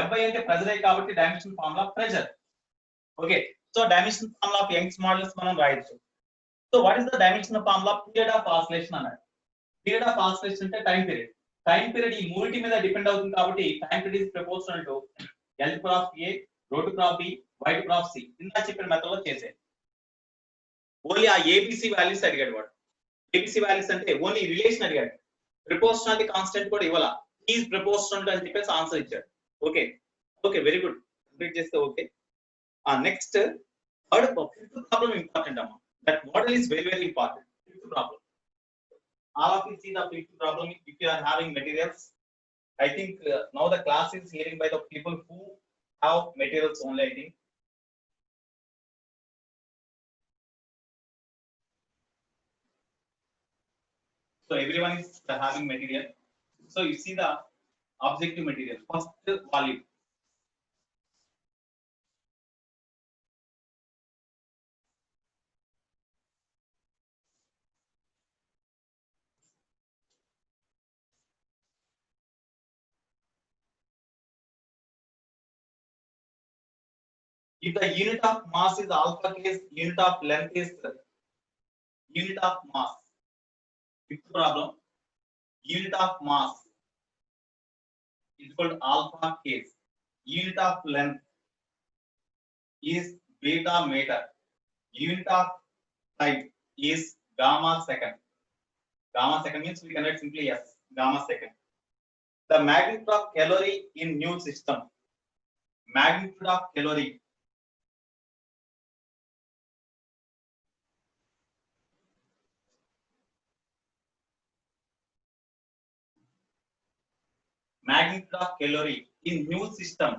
F/A అంటే pressure కాబట్టి dimension formula pressure. Okay, so dimension formula of Young's modulus మనం రాయొచ్చు. So what is the dimension formula period of oscillation అన్నాడు. Period of oscillation అంటే time period. Time period ఈ మూడిటి మీద depend అవుతుంది కాబట్టి time period is proportional to L to power of A, rho to power of B, Y to power of C. ఇందా చెప్పిన method లో చేసే. ఓన్లీ ఆ ABC వాల్యూస్ అడిగాడు వాడు. ABC వాల్యూస్ అంటే ఓన్లీ రిలేషన్ అడిగాడు. ప్రపోర్షనాలిటీ కాన్స్టెంట్ కూడా ఇవ్వాల. ఈజ్ ప్రపోర్షనల్ అని చెప్పేసి ఆన్సర్ ఇచ్చాడు. Okay, okay, very good. Complete చేస్తే okay. Next third problem important అమ్మా. That model is very very important. Fifth problem. All of you see the fifth problem if you are having materials. I think now the class is hearing by the people who have materials only, I think. So everyone is having material. So you see the objective material. First volume. If the unit of mass is alpha case, unit of length is unit of mass. Fifth problem. Unit of mass is equal to alpha case. Unit of length is beta meter. Unit of type is gamma second. Gamma second means we can write simply as gamma second. The magnitude of calorie in new system. Magnitude of calorie. Magnitude of calorie in new system.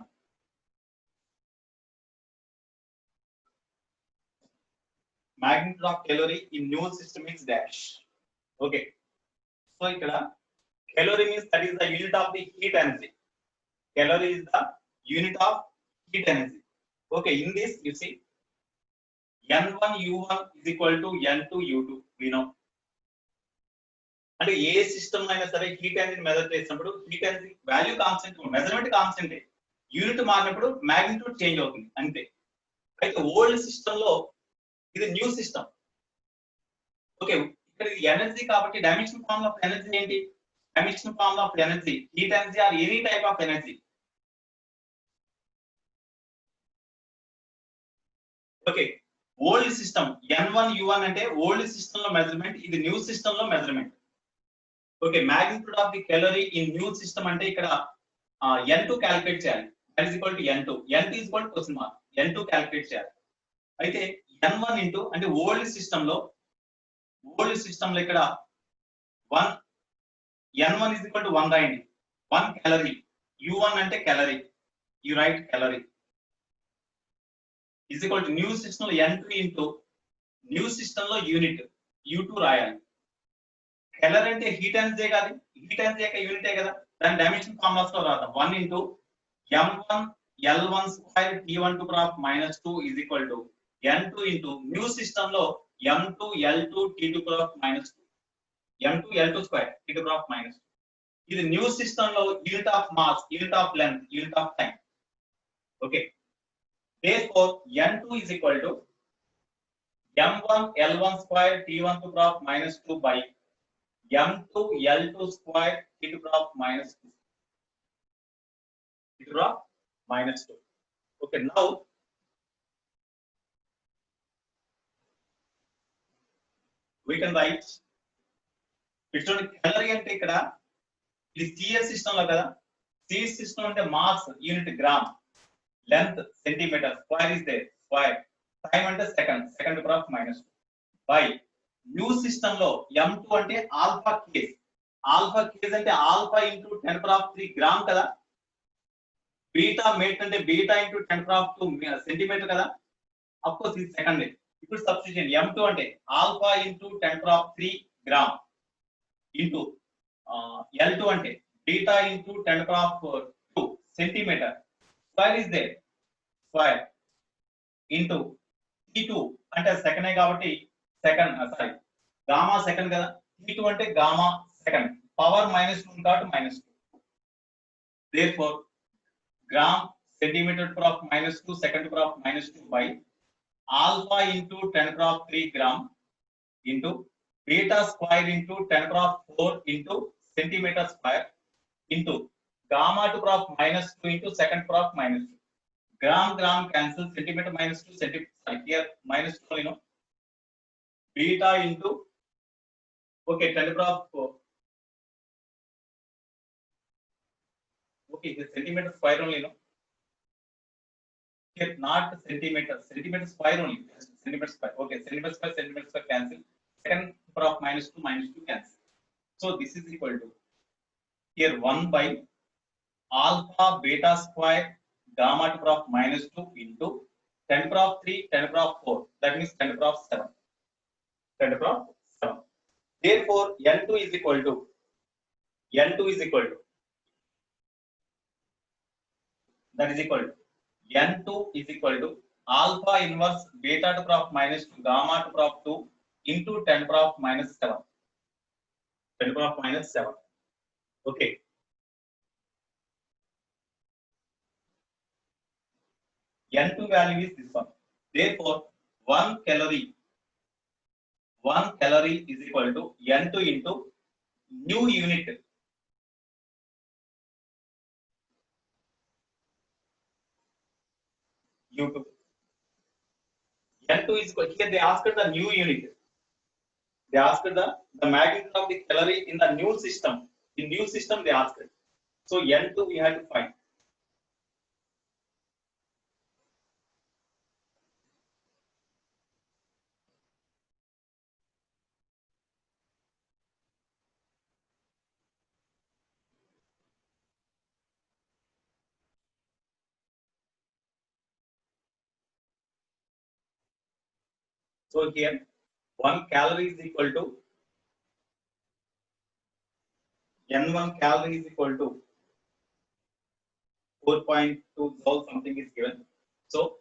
Magnitude of calorie in new system is dash. Okay. So ikkada calorie means that is the unit of the heat energy. Calorie is the unit of heat energy. Okay, in this you see N1 U1 is equal to N2 U2. We know. అంటే ఏ system అయినా సరే heat energy measure చేసినప్పుడు heat energy value constant, measurement constant, unit మారినప్పుడు magnitude change అవుతుంది అంతే. అయితే old system లో ఇది న్యూ సిస్టమ్. ఓకే, ఇక్కడ ఎనర్జీ కాబట్టి డైమెన్షన్ ఫార్మ్ ఆఫ్ ఎనర్జీ ఏంటి? Dimension form of energy heat energy or any type of energy. Okay, old system N1 U1 అంటే ఓల్డ్ సిస్టమ్ లో మెజర్మెంట్, ఇది న్యూ సిస్టమ్ లో measurement. Okay, magnitude of the calorie in new system అంటే ఇక్కడ N2 calculate చేయాలి. That is equal to N2. N2 is equal to question mark. N2 calculate చేయాలి. అయితే N1 into అంటే old system లో ఇక్కడ 1 N1 ఈజ్ ఈక్వల్ టు 1 రాయండి. 1 calorie. U1 అంటే calorie. You write calorie is equal to new system లో N2 into new system లో unit U2 రాయాలి. calorie అంటే హీట్ ఎనర్జీ కాదు, హీట్ ఎనర్జీ యొక్క యూనిటే కదా, దాని డైమెన్షన్ ఫార్ములాస్ లో రాద్దాం. 1 into M1 L1 square T1 to power of -2 is equal to N2 into new system లో M2 L2 T2 to power of -2. M2 L2 square T to power of -2. ఇది new system లో unit of mass, unit of length, unit of time. Okay, therefore N2 is equal to M1 L1 square T1 to power of -2 by M2 L2 square T to power of -2. T to power of -2. Okay, now we can write it's only calorie అంటే ఇక్కడ ఇది CS system లో కదా, CS system అంటే mass unit gram, length centimeter, square is there, square, time అంటే second to power of -2 by new system లో M2 అంటే alpha case, alpha case అంటే alpha into 10 to power of 3 gram కదా, బీటా మేట్ అంటే beta into 10 to power of 2 centimetre కదా, of course ఇది సెకండ్. ఇప్పుడు సబ్స్టిట్యూషన్ M2 అంటే alpha into 10 to power of 3 gram into L2 అంటే beta into 10 to power of 2 centimetre, square is there, square into T2 అంటే second కాబట్టి second, sorry gamma second కదా, T2 అంటే gamma second, power -2 కాబట్టి -2. therefore gram centimetre to power of -2 second to power of -2 by alpha into 10 to power of 3 gram into beta square into 10 to power of 4 into centimeter square into gamma to power of -2 into second to power of -2. gram cancel, centimeter -2 centimeter, sorry here -2 you know, beta into okay 10 to power of 4. Okay, this centimeter square only, no, here not centimeter square only, centimeter square. Okay, centimeter square cancel, second to power of -2 cancel. So this is equal to here 1 by alpha beta square gamma to power of -2 into 10 to power of 3 10 to power of 4, that means 10 to power of 7, 10 to power of 7. therefore N2 is equal to that is equal to N2 is equal to alpha inverse beta to power of -2 gamma to power of 2 into 10 to power of -7, 10 to power of -7. Okay, N2 value is this one. therefore 1 calorie is equal to N2 into new unit U2. N2 is equal, here they asked the new unit. They asked the magnitude of the calorie in the new system. In new system they asked. So N2 we have to find. So here 1 calorie is equal to N1 calorie is equal to 4.2 joule something is given. So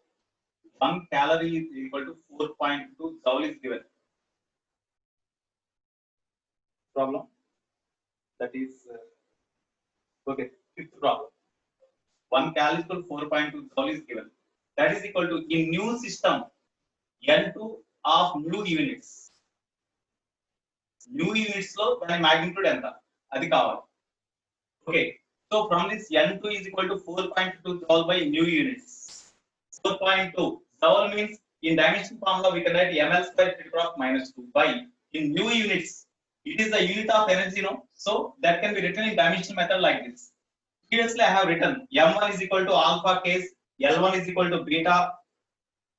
1 calorie is equal to 4.2 joule is given. Problem that is okay. Fifth problem. 1 calorie is equal to 4.2 joule is given. That is equal to in new system N2 of new units. New units lo దాని magnitude ఎంత అది కావాలి. Okay. So from this N2 is equal to 4.2 joule by new units. 4.2 joule means in dimension formula we can write ml square T minus 2 by in new units. It is the unit of energy, no? So that can be written in dimensional method like this. Previously I have written m1 is equal to alpha case, L1 is equal to beta,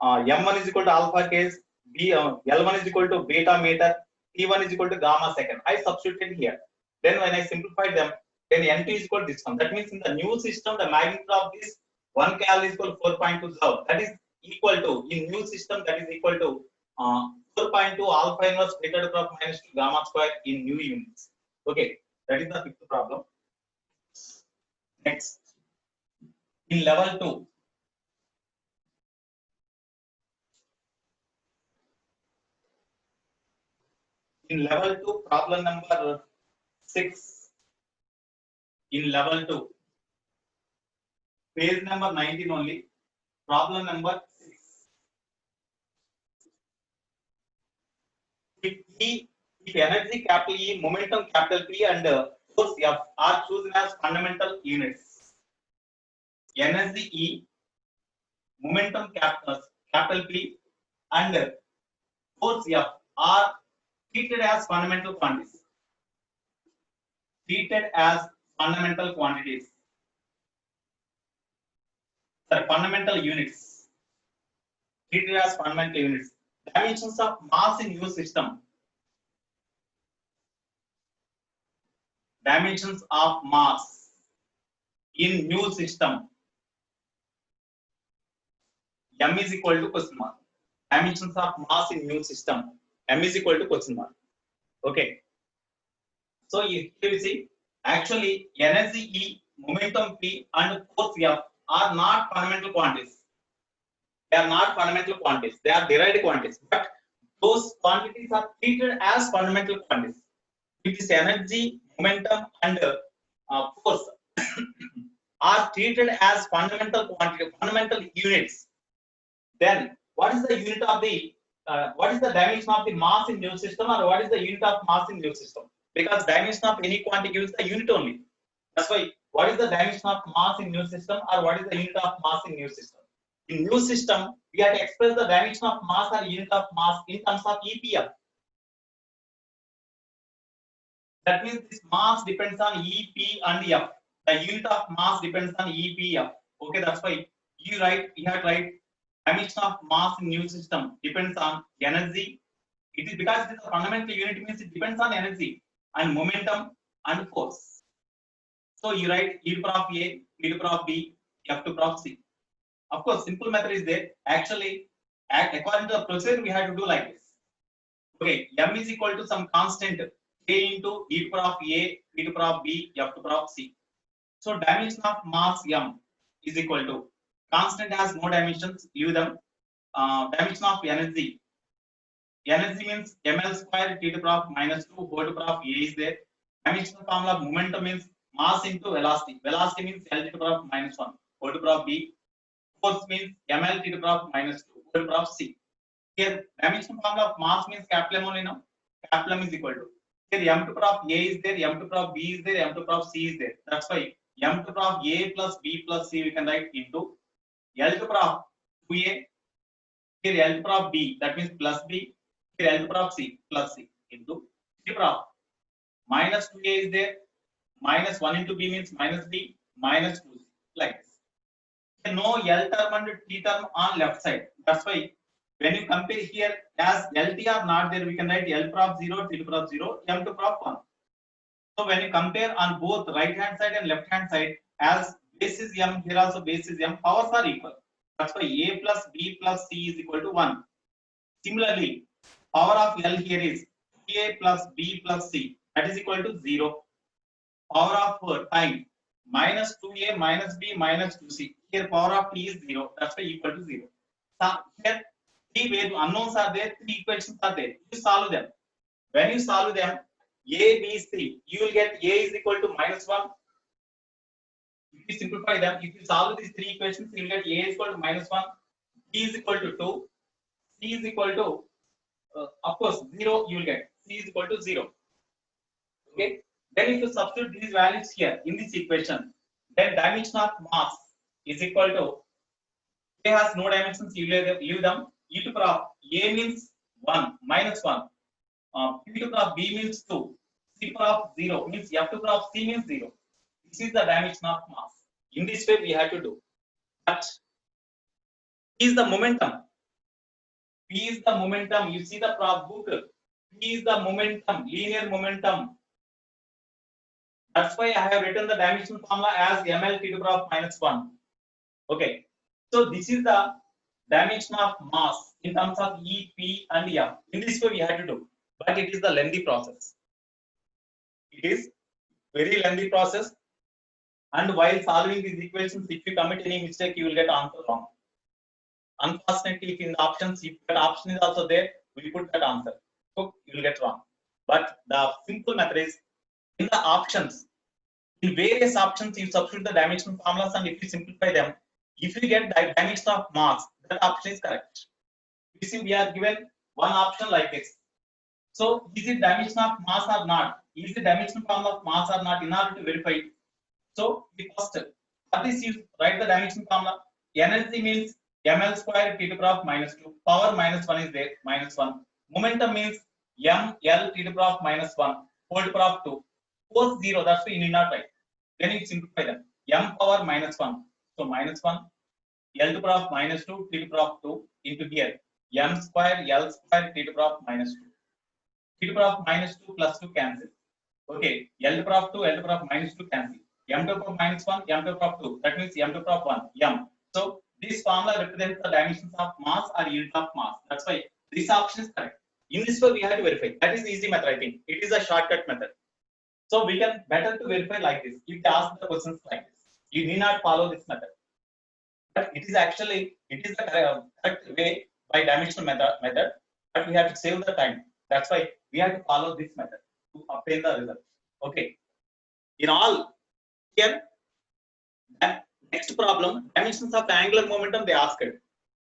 m1 is equal to alpha case, L1 is equal to beta meter, T1 is equal to gamma second. I substituted here. Then when I simplified them, then N2 is equal to this one. That means in the new system, the magnitude of this 1 calorie is equal to 4.2 joule. That is equal to, in new system, that is equal to 4.2 alpha inverse beta to the power minus 2 gamma square in new units. Okay, that is the fifth problem. Next, in level 2, in level 2, problem number 6. In level 2, page number 19 only, problem number 6. If energy capital E, momentum capital P, and force F are chosen as fundamental units. Energy E, momentum capital P, and force F are treated as fundamental quantities. Treated as fundamental quantities. Sorry, fundamental units. Treated as fundamental units. Dimensions of mass in new system. Dimensions of mass in new system. M is equal to question mark. Dimensions of mass in new system. M is equal to question mark. Okay. So here we see actually energy E, momentum P, and force F are not fundamental quantities. They are not fundamental quantities. They are derived quantities. But those quantities are treated as fundamental quantities. If this energy, momentum, and force are treated as fundamental quantities, fundamental units, then what is the unit of the what is the dimension of the mass in new system, or what is the unit of mass in new system? Because dimension of any quantity gives the unit only. That's why what is the dimension of mass in new system, or what is the unit of mass in new system? In new system, we have to express the dimension of mass or unit of mass in terms of EPF. That means this mass depends on EP and F. The unit of mass depends on EPF. Okay, that's why you have to write dimension of mass in new system depends on energy. It is because it is a fundamental unit, means it depends on energy and momentum and force. So you write E to the power of A, E to the power of B, F to the power of C. Of course, simple method is there. Actually, according to the procedure, we have to do like this. Okay, M is equal to some constant K into E to the power of A, E to the power of B, F to the power of C. So dimension of mass M is equal to constant has no dimensions, leave them. Dimension of energy. Energy means ml square T to the power of minus 2 whole to the power of A is there. Dimensional formula of momentum means mass into velocity. Velocity means L to the power of minus 1 whole to the power of B. Force means ml T to the power of minus 2 whole to the power of C. Here dimensional formula of mass means capital M only now. Capital M is equal to. Here m to the power of A is there, m to the power of B is there, m to the power of C is there. That's why m to the power of A plus B plus C we can write into L to the power of 2A. here L to the power of B, that means plus B, here L to the power of C, plus C, into T to the power of minus 2A is there, minus 1 into B means minus B, minus 2C, like this. Here no L term and T term on left side. That's why when you compare here, as LT are not there, we can write L to the power of 0, T to the power of 0, M to the power of 1. So when you compare on both right hand side and left hand side, as base is M, here also base is M, powers are equal. That's why A plus B plus C is equal to 1. Similarly, power of L here is A plus B plus C, that is equal to 0. Power of time minus 2A minus B minus 2C. Here power of T is 0. That's why equal to 0. So here three unknowns are there, three equations are there. You solve them. When you solve them, A, B, C, you will get A is equal to minus 1. If you simplify them, if you solve these three equations, you will get A is equal to minus 1, B is equal to 2, C is equal to, of course, 0 you will get. C is equal to 0. Okay. Then if you substitute these values here in this equation, then dimension of mass is equal to, A has no dimensions, you leave them. E to the power of A means 1, minus 1. P to the power of B means 2. C to the power of 0 means F to the power of C means 0. This is the dimension of mass. In this way we have to do. But P is the momentum. P is the momentum. You see the book. P is the momentum, linear momentum. That's why I have written the dimension formula as ml t to the power of minus 1. Okay. So this is the dimension of mass in terms of E, P, and M. In this way we have to do. But it is the lengthy process. It is very lengthy process. And while solving these equations, if you commit any mistake, you will get answer wrong. Unfortunately, if in the options, if that option is also there, we put that answer. So you will get wrong. But the simple method is in the options. In various options, you substitute the dimension formulas, and if you simplify them, if you get the dimension of mass, that option is correct. You see, we are given one option like this. So, is it dimension of mass or not? Is the dimension formula of mass or not? In order to verify it. So, we first, for this you write the dimension formula. Energy means ml square t to the power of minus 2. Power minus 1 is there, minus 1. Momentum means m l t to the power of minus 1, whole to the power of 2. Force 0, that's why you need not write. Then you simplify them. M power minus 1. So minus 1, L to the power of minus 2, T to the power of 2 into here. M square, L square, T to the power of minus 2. T to the power of minus 2 plus 2 cancel. Okay, L to the power of 2, L to the power of minus 2 cancel. M to the power of minus 1, M to the power of 2. That means M to the power of 1, M. So this formula represents the dimensions of mass or unit of mass. That's why this option is correct. In this way, we have to verify. That is the easy method, I think. It is a shortcut method. So we can better to verify like this. If they ask the questions like this, you need not follow this method. But it is actually the correct way by dimensional method. But we have to save the time. That's why we have to follow this method to obtain the result. Okay. In all, here next problem, dimensions of angular momentum they asked.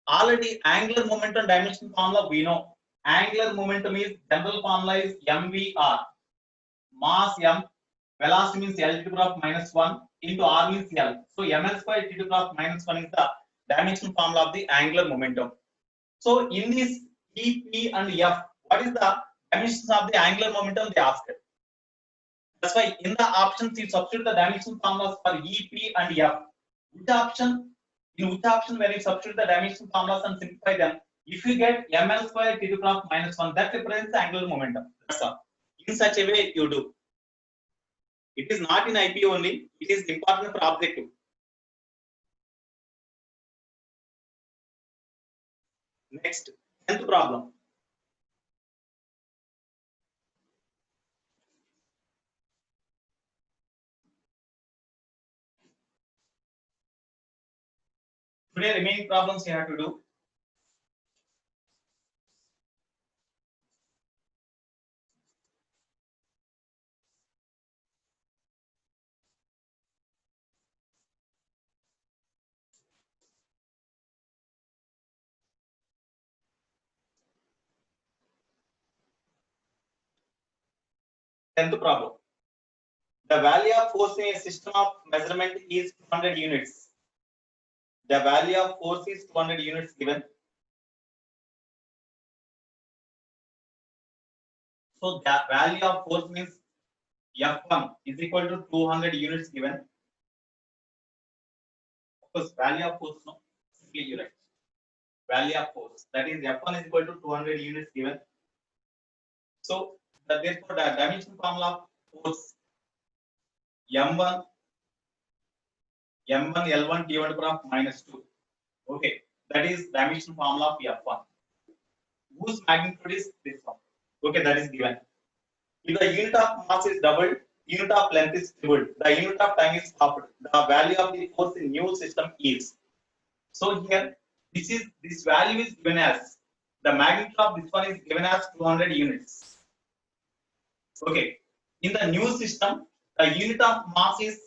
Already angular momentum dimension formula we know. Angular momentum is general formula is mvr. Mass m, velocity means L to the power of minus 1 into R means L. So ml square T to the power of minus 1 is the dimension formula of the angular momentum. So in this E, P and F, what is the dimensions of the angular momentum they asked? That's why in the options you substitute the dimension formulas for E, P and F. Which option? In which option when you substitute the dimension formulas and simplify them, if you get ml square T to the power of minus 1, that represents the angular momentum. That's all. In such a way you do. It is not in IP only, it is important for objective. Next, 10th problem. Today remaining problems you have to do. Tenth problem. The value of force in a system of measurement is 200 units. The value of force is 200 units given. So the value of force means F1 is equal to 200 units given. Of course, value of force, no, simply you write value of force, that is F1 is equal to 200 units given. So therefore the dimension formula of force M1 L1 T1 to the power of -2. Okay, that is dimension formula of F1. Whose magnitude is this one? Okay, that is given. If the unit of mass is doubled, unit of length is tripled, the unit of time is halved. The value of the force in new system is. So here, this value is given as the magnitude of this one is given as 200 units. Okay, in the new system, the unit of mass is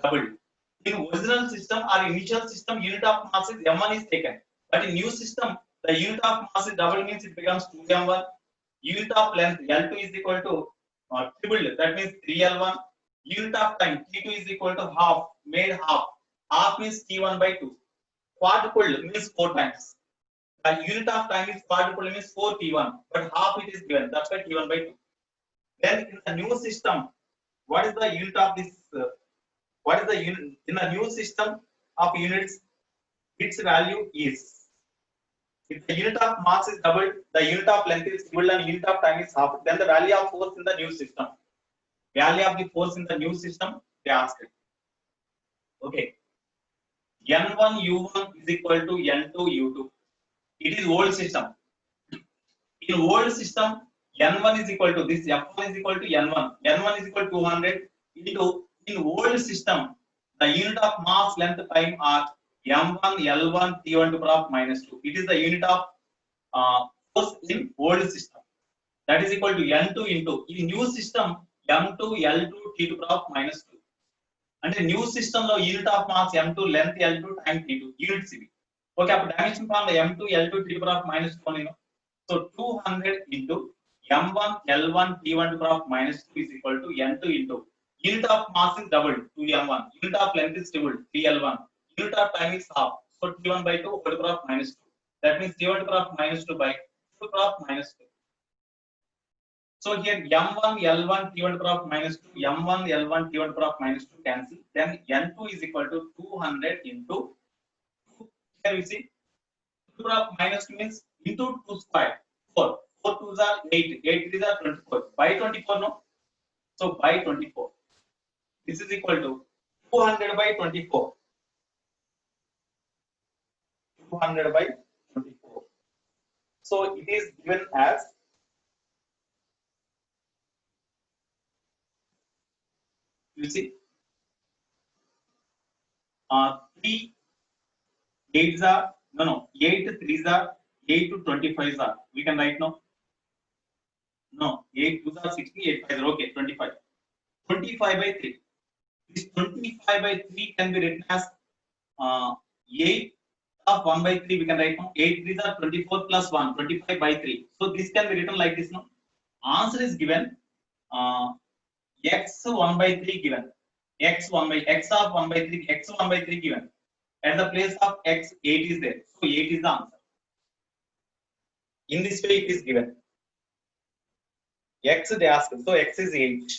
doubled. In original system or initial system, unit of mass is m1 is taken, but in new system, the unit of mass is doubled means it becomes 2m1. Unit of length L2 is equal to tripled, that means 3L1. Unit of time T2 is equal to half, made half. Half means T1 by 2. Quadrupled means 4 times. The unit of time is quadrupled means 4 T1, but half it is given. That's why T1 by 2. Then in the new system, what is the unit of this? What is the unit in the new system of units? Its value is. If the unit of mass is doubled, the unit of length is doubled, and unit of time is half, then the value of force in the new system. Value of the force in the new system, they asked it. Okay. N1 U1 is equal to N2 U2. It is old system. In old system, N1 is equal to this, F1 is equal to N1. N1 is equal to 200 into, in old system, the unit of mass, length, time are M1, L1, T1 to the power of -2. It is the unit of force in old system. That is equal to N2 into, in new system, M2, L2, T to the power of -2. And the new system, the unit of mass M2, length L2, time T2, units ఇవి. Okay, అప్పుడు dimension from the M2, L2, T to the power of -1, you know. So 200 into M1, L1, T1 to the power of -2 is equal to N2 into unit of mass is doubled, 2M1, unit of length is doubled, 3L1, unit of time is half, so T1 by 2 to the power of -2. That means T1 to the power of -2 by 2 to the power of -2. So here M1, L1, T1 to the power of -2, M1, L1, T1 to the power of -2 cancel. Then N2 is equal to 200 into 2. Here we see 2 to the power of -2 means into 2 square, 4. 4 2s are 8, 8 3s are 24. By 24, no? So by 24. This is equal to 200 by 24. 200 by 24. So it is given as you see 3 8s are no 8 3s are 8 to 25s are, we can write no 8 2s are 60, 8 5s are okay, 25 by 3. This 25 by 3 can be written as 8 of 1 by 3, we can write no 8 3s are 24 plus 1, 25 by 3. So this can be written like this, no. Answer is given x 1 by 3 given, x of 1 by 3, x 1 by 3 given. At the place of x, 8 is there. So 8 is the answer. In this way it is given. X they ask, so x is 8.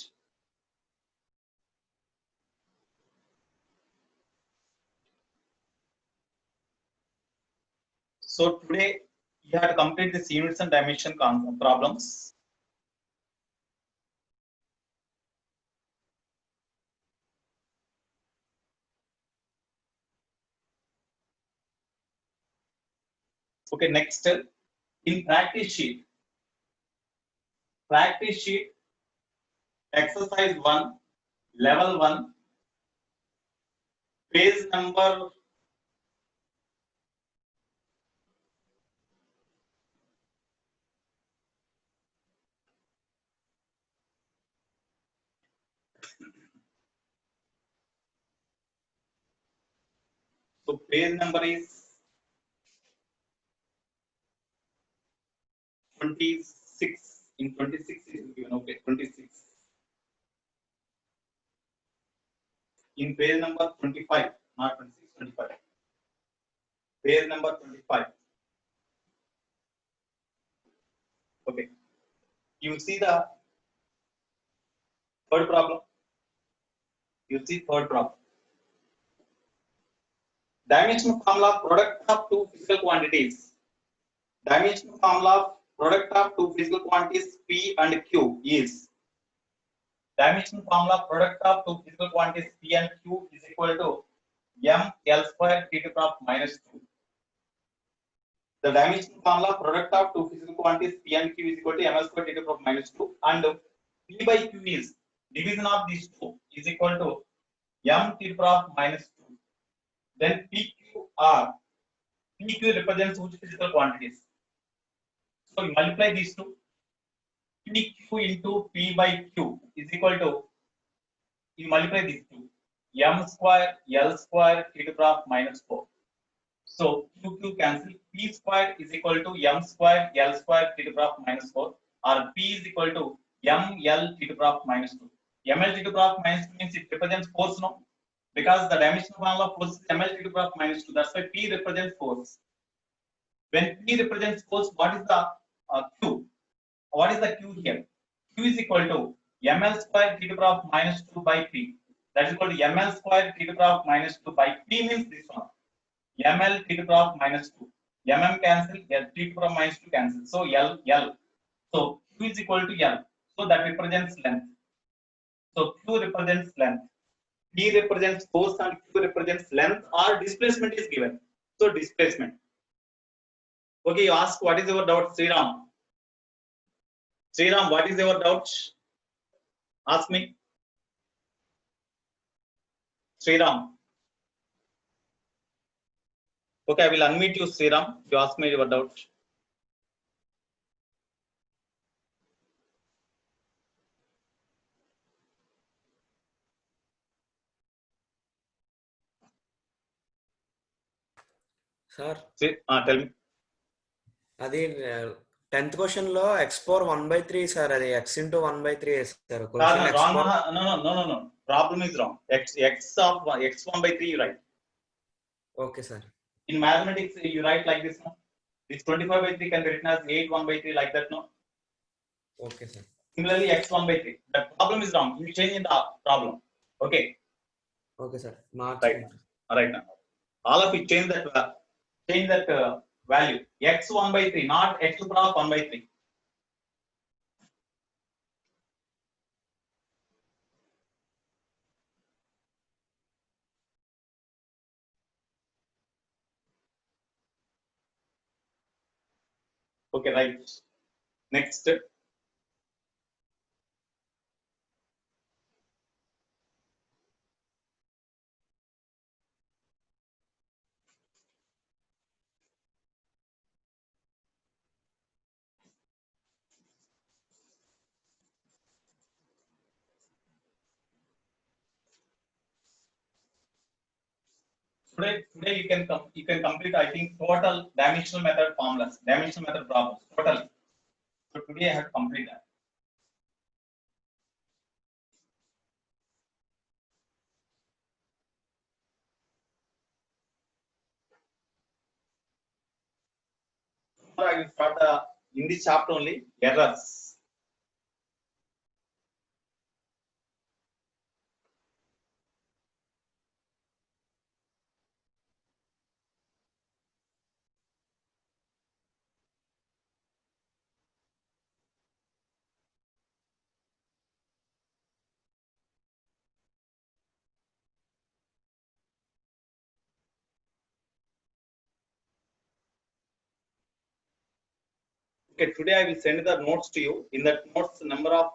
So today you have to complete this units and dimension problems. Okay, next in practice sheet exercise 1 level 1 page number so page number is 26. In 26 is given, okay, 26. In page number 25, not 26, 25. Page number 25. Okay. You see the third problem. You see third problem. Dimensional formula product of two physical quantities. Dimensional formula product of two physical quantities P and Q is. Dimensional formula product of two physical quantities P and Q is equal to m L square t to the power minus 2. The dimensional formula product of two physical quantities P and Q is equal to m L square t to the power minus 2, and P by Q is division of these two is equal to m t to the power minus 2. Then PQR. PQ represents which physical quantities? So you multiply these two. PQ into P by Q is equal to, you multiply these two, m square L square t to the power minus 4. So Q cancel. P square is equal to m square L square t to the power minus 4, or P is equal to m L t to the power minus 2. ml t to the power minus 2 means it represents force, no? Because the dimensional formula of force is ml t to the power minus 2. That's why P represents force. When P represents force, what is the Q? What is the Q here? Q is equal to ml square t to the power minus 2 by P. That is equal to ml square t to the power minus 2 by P means this one. ml t to the power minus 2. Cancel, L t to the power minus 2 cancel. So L. So Q is equal to L. So that represents length. So Q represents length. P represents force and Q represents length, or displacement is given. So displacement. Okay, you ask what is your doubt, Sriram? Sriram, what is your doubt? Ask me. Sriram. Okay, I will unmute you, Sriram. You ask me your doubt. Sir Tell me. అది 10th question లో x⁴ 1/3 sir, అది x into 1/3 sir. Wrong. No. Problem is wrong. X of x 1/3 you write. Okay, sir. In mathematics you write like this, no? This 25/3 can be written as 8 1/3 like that, no? Okay, sir. Similarly x 1/3. The problem is wrong. You change in the problem. Okay. Okay, sir. Right. Right now. All of you change that value. X 1/3, not x to the power 1/3. Okay, right. Next. Today you can complete, I think, total dimensional method formulas, dimensional method problems totally. So today I have to complete that. So I will start in this chapter only errors. Okay, today I will send the notes to you. In that notes, number of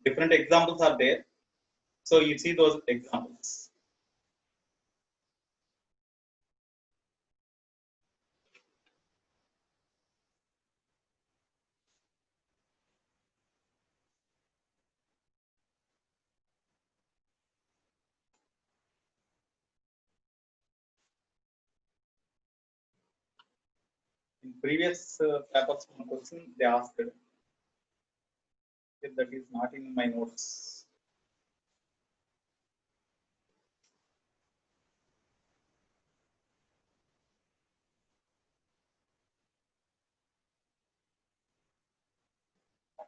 different examples are there. So you see those examples. In previous papers, one question they asked, if that is not in my notes.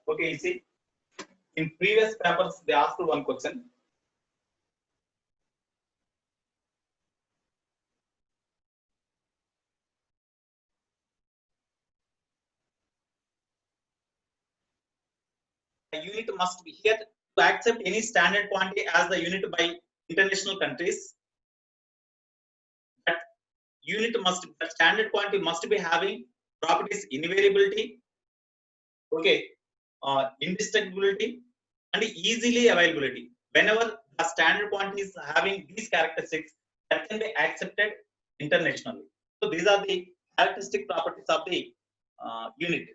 Okay, you see, in previous papers they asked one question. A unit must be here to accept any standard quantity as the unit by international countries. That the standard quantity must be having properties invariability, okay, indestructibility, and easily availability. Whenever the standard quantity is having these characteristics, that can be accepted internationally. So these are the characteristic properties of the unit.